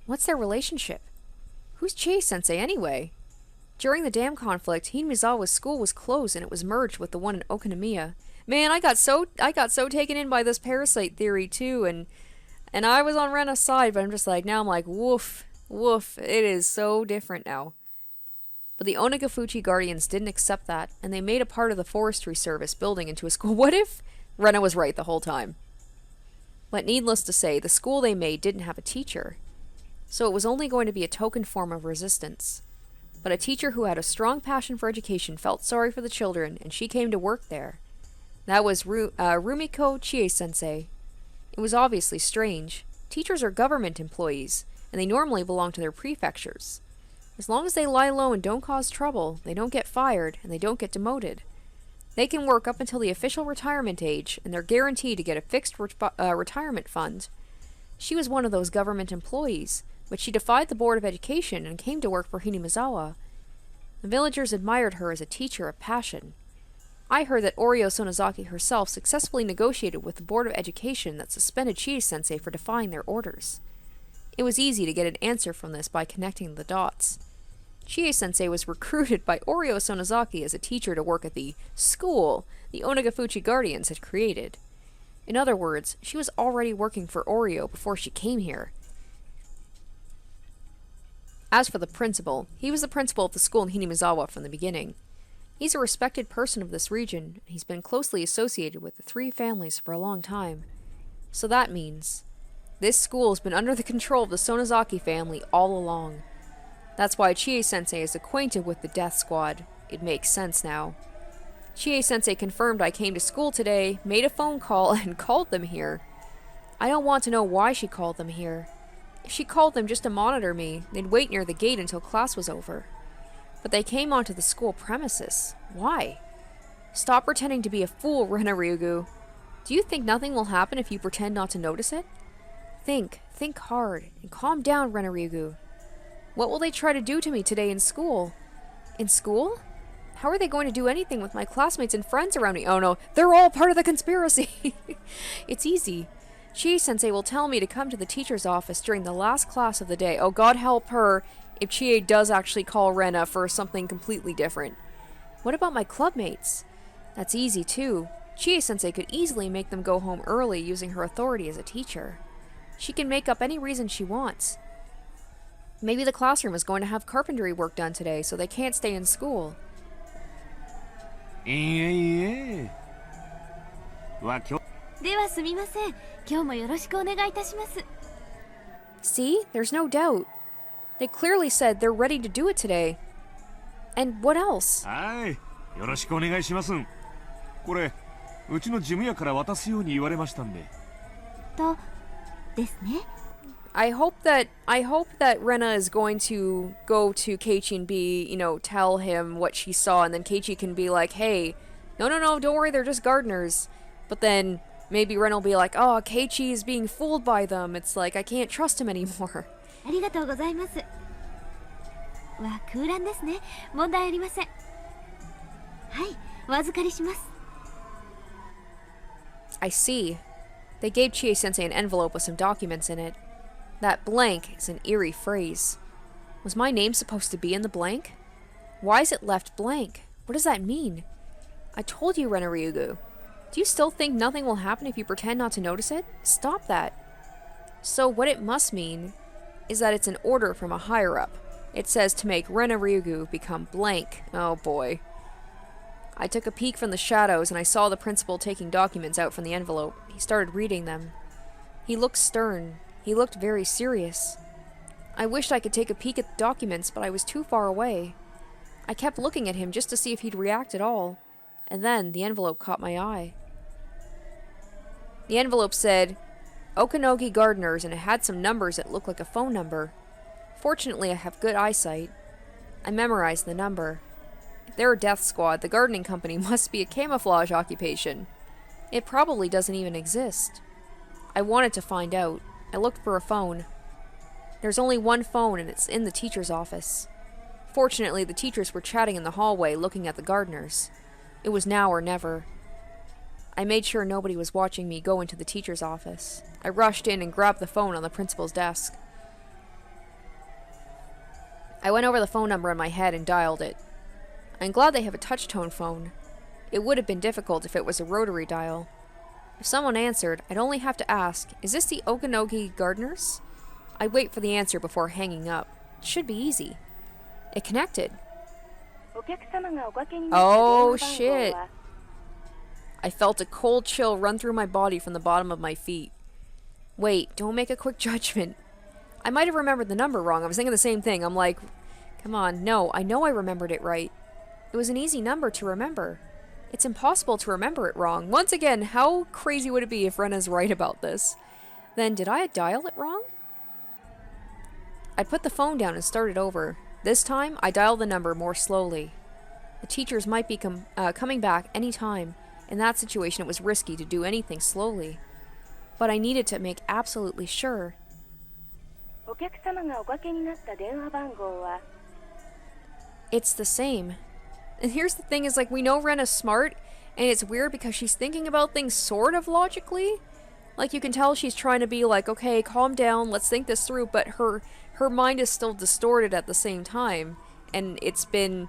What's their relationship? Who's Chie-sensei anyway? During the dam conflict, Hinamizawa's school was closed and it was merged with the one in Okinomiya. Man, I got so taken in by this parasite theory too, and I was on Rena's side, but I'm just like, now I'm like, woof, woof, it is so different now. But the Onagafuchi Guardians didn't accept that, and they made a part of the forestry service building into a school. What if Rena was right the whole time? But needless to say, the school they made didn't have a teacher, so it was only going to be a token form of resistance. But a teacher who had a strong passion for education felt sorry for the children, and she came to work there. That was Rumiko Chie-sensei. It was obviously strange. Teachers are government employees, and they normally belong to their prefectures. As long as they lie low and don't cause trouble, they don't get fired, and they don't get demoted. They can work up until the official retirement age, and they're guaranteed to get a fixed retirement fund. She was one of those government employees, but she defied the Board of Education and came to work for Hinamizawa. The villagers admired her as a teacher of passion. I heard that Oryo Sonozaki herself successfully negotiated with the Board of Education that suspended Chie-sensei for defying their orders. It was easy to get an answer from this by connecting the dots. Chie-sensei was recruited by Oryo Sonozaki as a teacher to work at the school the Onagafuchi Guardians had created. In other words, she was already working for Oryo before she came here. As for the principal, he was the principal of the school in Hinamizawa from the beginning. He's a respected person of this region, and he's been closely associated with the three families for a long time. So that means this school has been under the control of the Sonozaki family all along. That's why Chie-sensei is acquainted with the death squad. It makes sense now. Chie-sensei confirmed I came to school today, made a phone call, and called them here. I don't want to know why she called them here. If she called them just to monitor me, they'd wait near the gate until class was over. But they came onto the school premises. Why? Stop pretending to be a fool, Rena Ryugu. Do you think nothing will happen if you pretend not to notice it? Think hard, and calm down, Rena Ryugu. What will they try to do to me today in school? In school? How are they going to do anything with my classmates and friends around me? Oh no, they're all part of the conspiracy! It's easy. Chie-sensei will tell me to come to the teacher's office during the last class of the day. Oh, God help her if Chie does actually call Rena for something completely different. What about my clubmates? That's easy, too. Chie-sensei could easily make them go home early using her authority as a teacher. She can make up any reason she wants. Maybe the classroom is going to have carpentry work done today, so they can't stay in school. See? There's no doubt. They clearly said they're ready to do it today. And what else? I hope that Rena is going to go to Keiichi and be, tell him what she saw, and then Keiichi can be like, hey, no, don't worry, they're just gardeners. But then maybe Rena will be like, oh, Keiichi is being fooled by them. It's like, I can't trust him anymore. I see. They gave Chie-sensei an envelope with some documents in it. That blank is an eerie phrase. Was my name supposed to be in the blank? Why is it left blank? What does that mean? I told you, Rena Ryugu. Do you still think nothing will happen if you pretend not to notice it? Stop that. So what it must mean is that it's an order from a higher-up. It says to make Rena Ryugu become blank. Oh boy. I took a peek from the shadows and I saw the principal taking documents out from the envelope. He started reading them. He looked stern. He looked very serious. I wished I could take a peek at the documents, but I was too far away. I kept looking at him just to see if he'd react at all. And then the envelope caught my eye. The envelope said, Okanogi Gardeners, and it had some numbers that looked like a phone number. Fortunately, I have good eyesight. I memorized the number. If they're a death squad, the gardening company must be a camouflage occupation. It probably doesn't even exist. I wanted to find out. I looked for a phone. There's only one phone and it's in the teacher's office. Fortunately, the teachers were chatting in the hallway looking at the gardeners. It was now or never. I made sure nobody was watching me go into the teacher's office. I rushed in and grabbed the phone on the principal's desk. I went over the phone number in my head and dialed it. I'm glad they have a touch-tone phone. It would have been difficult if it was a rotary dial. If someone answered, I'd only have to ask, is this the Okanogi Gardeners? I'd wait for the answer before hanging up. It should be easy. It connected. Oh, shit. I felt a cold chill run through my body from the bottom of my feet. Wait, don't make a quick judgment. I might have remembered the number wrong. I was thinking the same thing. I'm like, come on, no, I know I remembered it right. It was an easy number to remember. It's impossible to remember it wrong. Once again, how crazy would it be if Rena's right about this? Then, did I dial it wrong? I put the phone down and started over. This time, I dialed the number more slowly. The teachers might be coming back any time. In that situation, it was risky to do anything slowly. But I needed to make absolutely sure. It's the same. And here's the thing is, like, we know Rena's smart, and it's weird because she's thinking about things sort of logically. Like, you can tell she's trying to be like, okay, calm down, let's think this through, but her mind is still distorted at the same time. And it's been,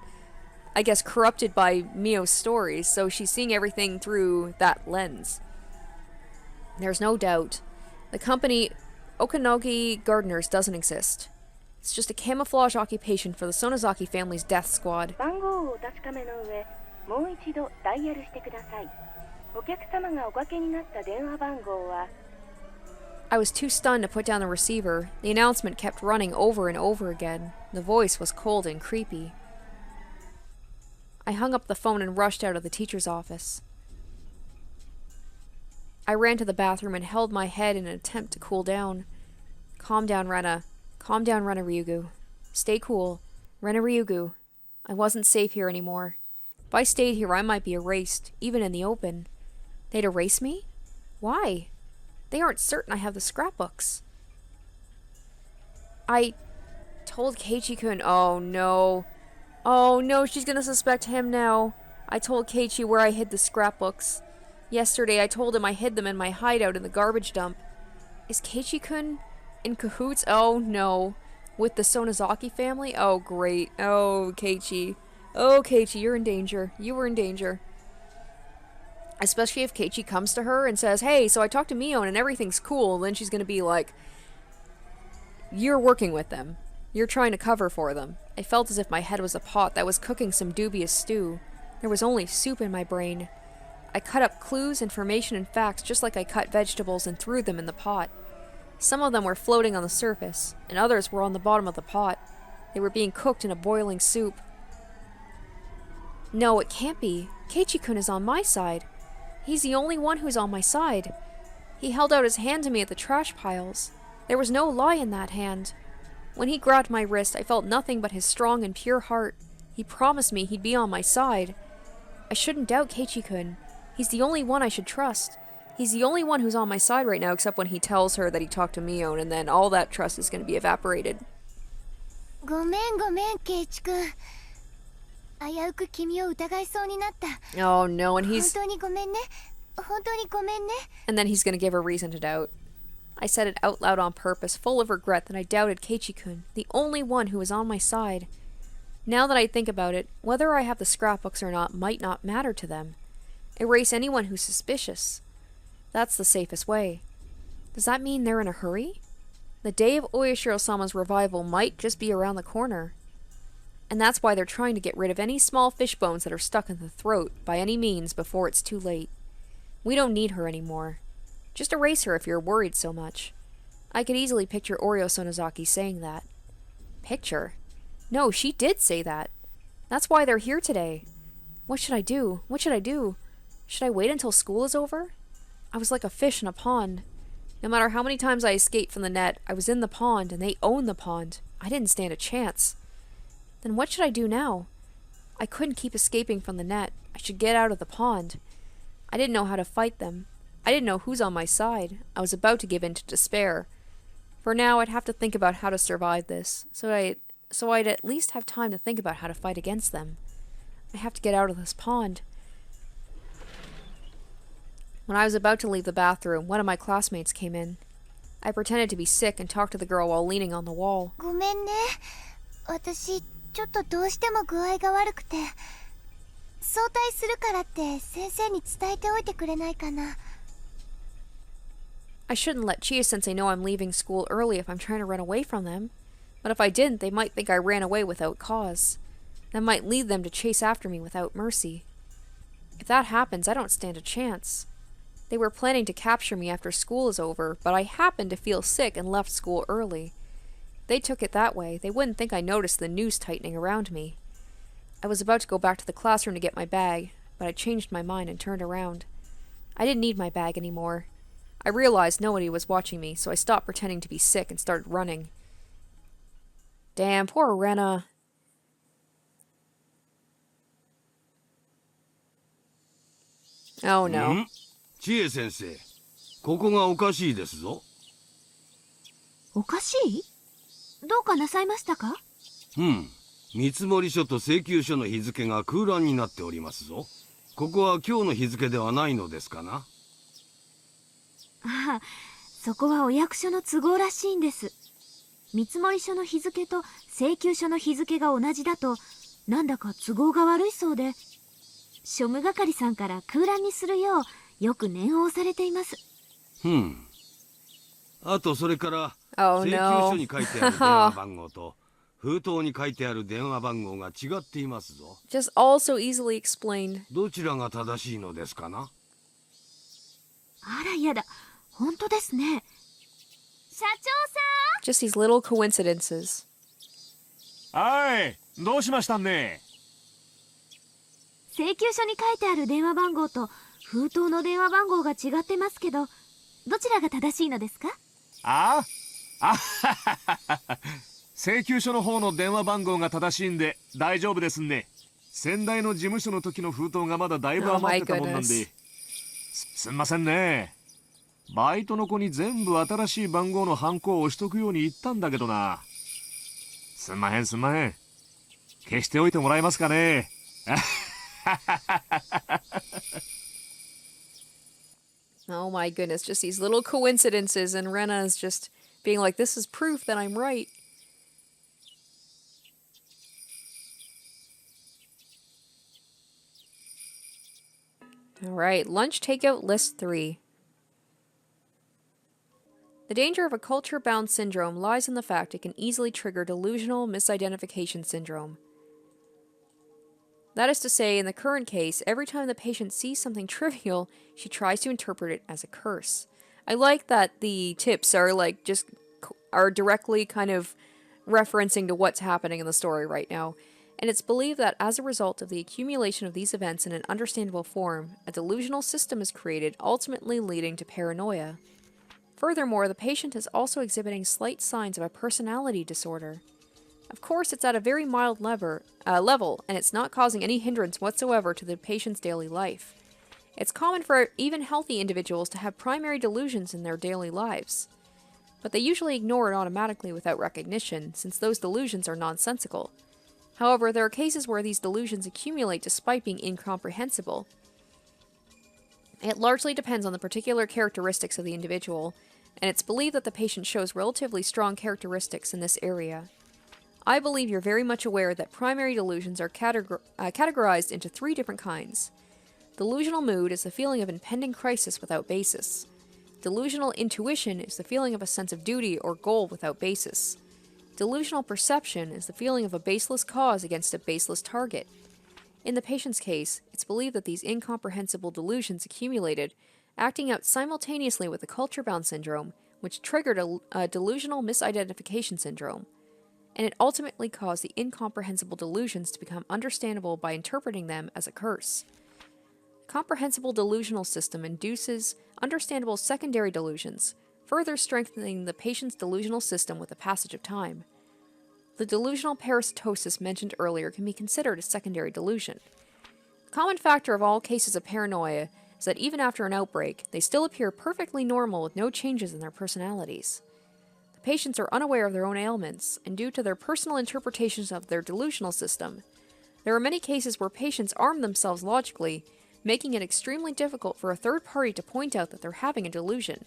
I guess, corrupted by Mio's stories, so she's seeing everything through that lens. There's no doubt. The company Okanogi Gardeners doesn't exist. It's just a camouflage occupation for the Sonozaki family's death squad. I was too stunned to put down the receiver. The announcement kept running over and over again. The voice was cold and creepy. I hung up the phone and rushed out of the teacher's office. I ran to the bathroom and held my head in an attempt to cool down. Calm down, Rena. Calm down, Rena Ryugu. Stay cool. Rena Ryugu. I wasn't safe here anymore. If I stayed here, I might be erased, even in the open. They'd erase me? Why? They aren't certain I have the scrapbooks. I told Keiichi-kun. Oh no. Oh no, she's gonna suspect him now. I told Keiichi where I hid the scrapbooks. Yesterday I told him I hid them in my hideout in the garbage dump. Is Keiichi-kun in cahoots? Oh no. With the Sonozaki family? Oh great. Oh Keiichi. Oh Keiichi, you're in danger. You were in danger. Especially if Keiichi comes to her and says, hey, so I talked to Mion and everything's cool. Then she's gonna be like, you're working with them. You're trying to cover for them. I felt as if my head was a pot that was cooking some dubious stew. There was only soup in my brain. I cut up clues, information, and facts just like I cut vegetables and threw them in the pot. Some of them were floating on the surface, and others were on the bottom of the pot. They were being cooked in a boiling soup. No, it can't be. Keiichi-kun is on my side. He's the only one who's on my side. He held out his hand to me at the trash piles. There was no lie in that hand. When he grabbed my wrist, I felt nothing but his strong and pure heart. He promised me he'd be on my side. I shouldn't doubt Keiichi-kun. He's the only one I should trust. He's the only one who's on my side right now, except when he tells her that he talked to Mion, and then all that trust is going to be evaporated. ごめんごめん、ケイチ君。危うく君を疑いそうになった。Oh no, and he's... 本当にごめんね。本当にごめんね。 And then he's going to give her reason to doubt. I said it out loud on purpose, full of regret that I doubted Keiichi-kun, the only one who was on my side. Now that I think about it, whether I have the scrapbooks or not might not matter to them. Erase anyone who's suspicious. That's the safest way. Does that mean they're in a hurry? The day of Oyashiro-sama's revival might just be around the corner. And that's why they're trying to get rid of any small fish bones that are stuck in the throat by any means before it's too late. We don't need her anymore. Just erase her if you're worried so much. I could easily picture Oryo Sonozaki saying that. Picture? No, she did say that. That's why they're here today. What should I do? What should I do? Should I wait until school is over? I was like a fish in a pond. No matter how many times I escaped from the net, I was in the pond and they owned the pond. I didn't stand a chance. Then what should I do now? I couldn't keep escaping from the net. I should get out of the pond. I didn't know how to fight them. I didn't know who's on my side. I was about to give in to despair. For now, I'd have to think about how to survive this, so I'd at least have time to think about how to fight against them. I have to get out of this pond. When I was about to leave the bathroom, one of my classmates came in. I pretended to be sick and talked to the girl while leaning on the wall. ごめんね。私、ちょっとどうしても具合が悪くて。早退するからって先生に伝えておいてくれないかな。I shouldn't let Chia-sensei know I'm leaving school early if I'm trying to run away from them. But if I didn't, they might think I ran away without cause. That might lead them to chase after me without mercy. If that happens, I don't stand a chance. They were planning to capture me after school is over, but I happened to feel sick and left school early. If they took it that way, they wouldn't think I noticed the noose tightening around me. I was about to go back to the classroom to get my bag, but I changed my mind and turned around. I didn't need my bag anymore. I realized nobody was watching me, so I stopped pretending to be sick and started running. Damn, poor Rena. Oh no. 千恵先生、ここがおかしいですぞ。おかしい？どうかなさいましたか？見積書と請求書の日付が空欄になっておりますぞ。ここは今日の日付ではないのですかな？ああ、そこはお役所の都合らしいんです。見積書の日付と請求書の日付が同じだと、なんだか都合が悪いそうで、庶務係さんから空欄にするようよく念を押されています。あとそれから、Oh, 請求 no. 書に書いてある電話番号と封筒に書いてある電話番号が違っていますぞ。Just all so easily explained. どちらが正しいのですかな？あらやだ、本当ですね。社長さん。 Just these little coincidences. はい、どうしましたんね。請求書に書いてある電話番号と封筒の電話番号が違ってますけど、どちらが正しいのですか？ああ請求書の方の電話番号が正しいんで大丈夫ですね。先代の事務所の時の封筒がまだだいぶ余ってたもんなんで、すんませんね。バイトの子に全部新しい番号のハンコを押しとくように言ったんだけどな。すんまへん。消しておいてもらえますかね。Oh my goodness, just these little coincidences, and Rena is just being like, this is proof that I'm right. Alright, lunch takeout list 3. The danger of a culture-bound syndrome lies in the fact it can easily trigger delusional misidentification syndrome. That is to say, in the current case, every time the patient sees something trivial, she tries to interpret it as a curse. I like that the tips are are directly kind of referencing to what's happening in the story right now. And it's believed that as a result of the accumulation of these events in an understandable form, a delusional system is created, ultimately leading to paranoia. Furthermore, the patient is also exhibiting slight signs of a personality disorder. Of course, it's at a very mild level, and it's not causing any hindrance whatsoever to the patient's daily life. It's common for even healthy individuals to have primary delusions in their daily lives. But they usually ignore it automatically without recognition, since those delusions are nonsensical. However, there are cases where these delusions accumulate despite being incomprehensible. It largely depends on the particular characteristics of the individual, and it's believed that the patient shows relatively strong characteristics in this area. I believe you're very much aware that primary delusions are categorized into 3 different kinds. Delusional mood is the feeling of impending crisis without basis. Delusional intuition is the feeling of a sense of duty or goal without basis. Delusional perception is the feeling of a baseless cause against a baseless target. In the patient's case, it's believed that these incomprehensible delusions accumulated, acting out simultaneously with the culture-bound syndrome, which triggered a delusional misidentification syndrome, and it ultimately caused the incomprehensible delusions to become understandable by interpreting them as a curse. Comprehensible delusional system induces understandable secondary delusions, further strengthening the patient's delusional system with the passage of time. the delusional parasitosis mentioned earlier can be considered a secondary delusion. The common factor of all cases of paranoia is that even after an outbreak, they still appear perfectly normal with no changes in their personalities. The patients are unaware of their own ailments, and due to their personal interpretations of their delusional system, there are many cases where patients arm themselves logically, making it extremely difficult for a third party to point out that they're having a delusion.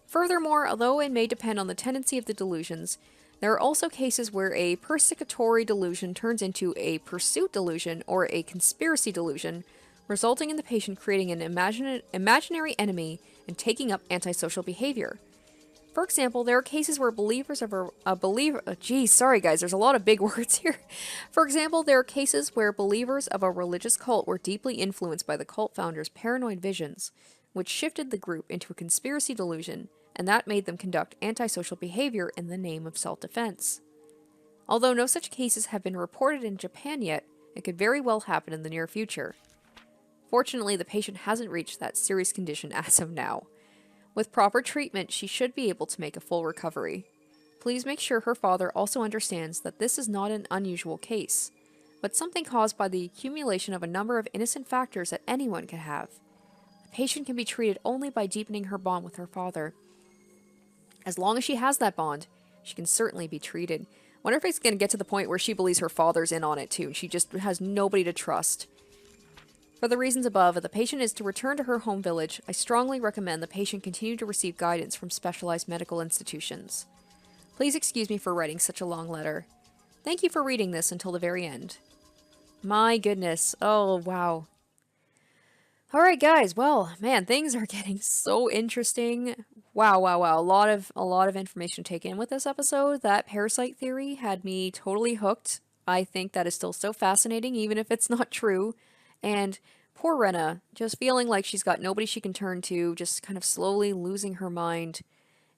Furthermore, although it may depend on the tendency of the delusions, there are also cases where a persecutory delusion turns into a pursuit delusion or a conspiracy delusion, resulting in the patient creating an imaginary enemy and taking up antisocial behavior. For example, there are cases where believers of sorry guys, there's a lot of big words here. For example, there are cases where believers of a religious cult were deeply influenced by the cult founder's paranoid visions, which shifted the group into a conspiracy delusion, and that made them conduct antisocial behavior in the name of self-defense. Although no such cases have been reported in Japan yet, it could very well happen in the near future. Fortunately, the patient hasn't reached that serious condition as of now. With proper treatment, she should be able to make a full recovery. Please make sure her father also understands that this is not an unusual case, but something caused by the accumulation of a number of innocent factors that anyone can have. The patient can be treated only by deepening her bond with her father. As long as she has that bond, she can certainly be treated. Wonder if it's going to get to the point where she believes her father's in on it too, and she just has nobody to trust. For the reasons above, if the patient is to return to her home village, I strongly recommend the patient continue to receive guidance from specialized medical institutions. Please excuse me for writing such a long letter. Thank you for reading this until the very end. My goodness. Oh, wow. Alright guys, well, man, things are getting so interesting. Wow. A lot of information taken in with this episode. That parasite theory had me totally hooked. I think that is still so fascinating, even if it's not true. And poor Rena, just feeling like she's got nobody she can turn to, just kind of slowly losing her mind,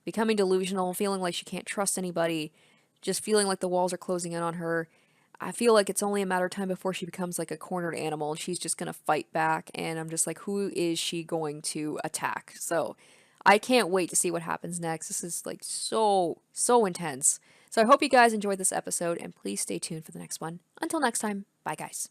becoming delusional, feeling like she can't trust anybody, just feeling like the walls are closing in on her. I feel like it's only a matter of time before she becomes like a cornered animal and she's just going to fight back. And I'm just like, who is she going to attack? So I can't wait to see what happens next. This is like so intense. So I hope you guys enjoyed this episode and please stay tuned for the next one. Until next time, bye guys.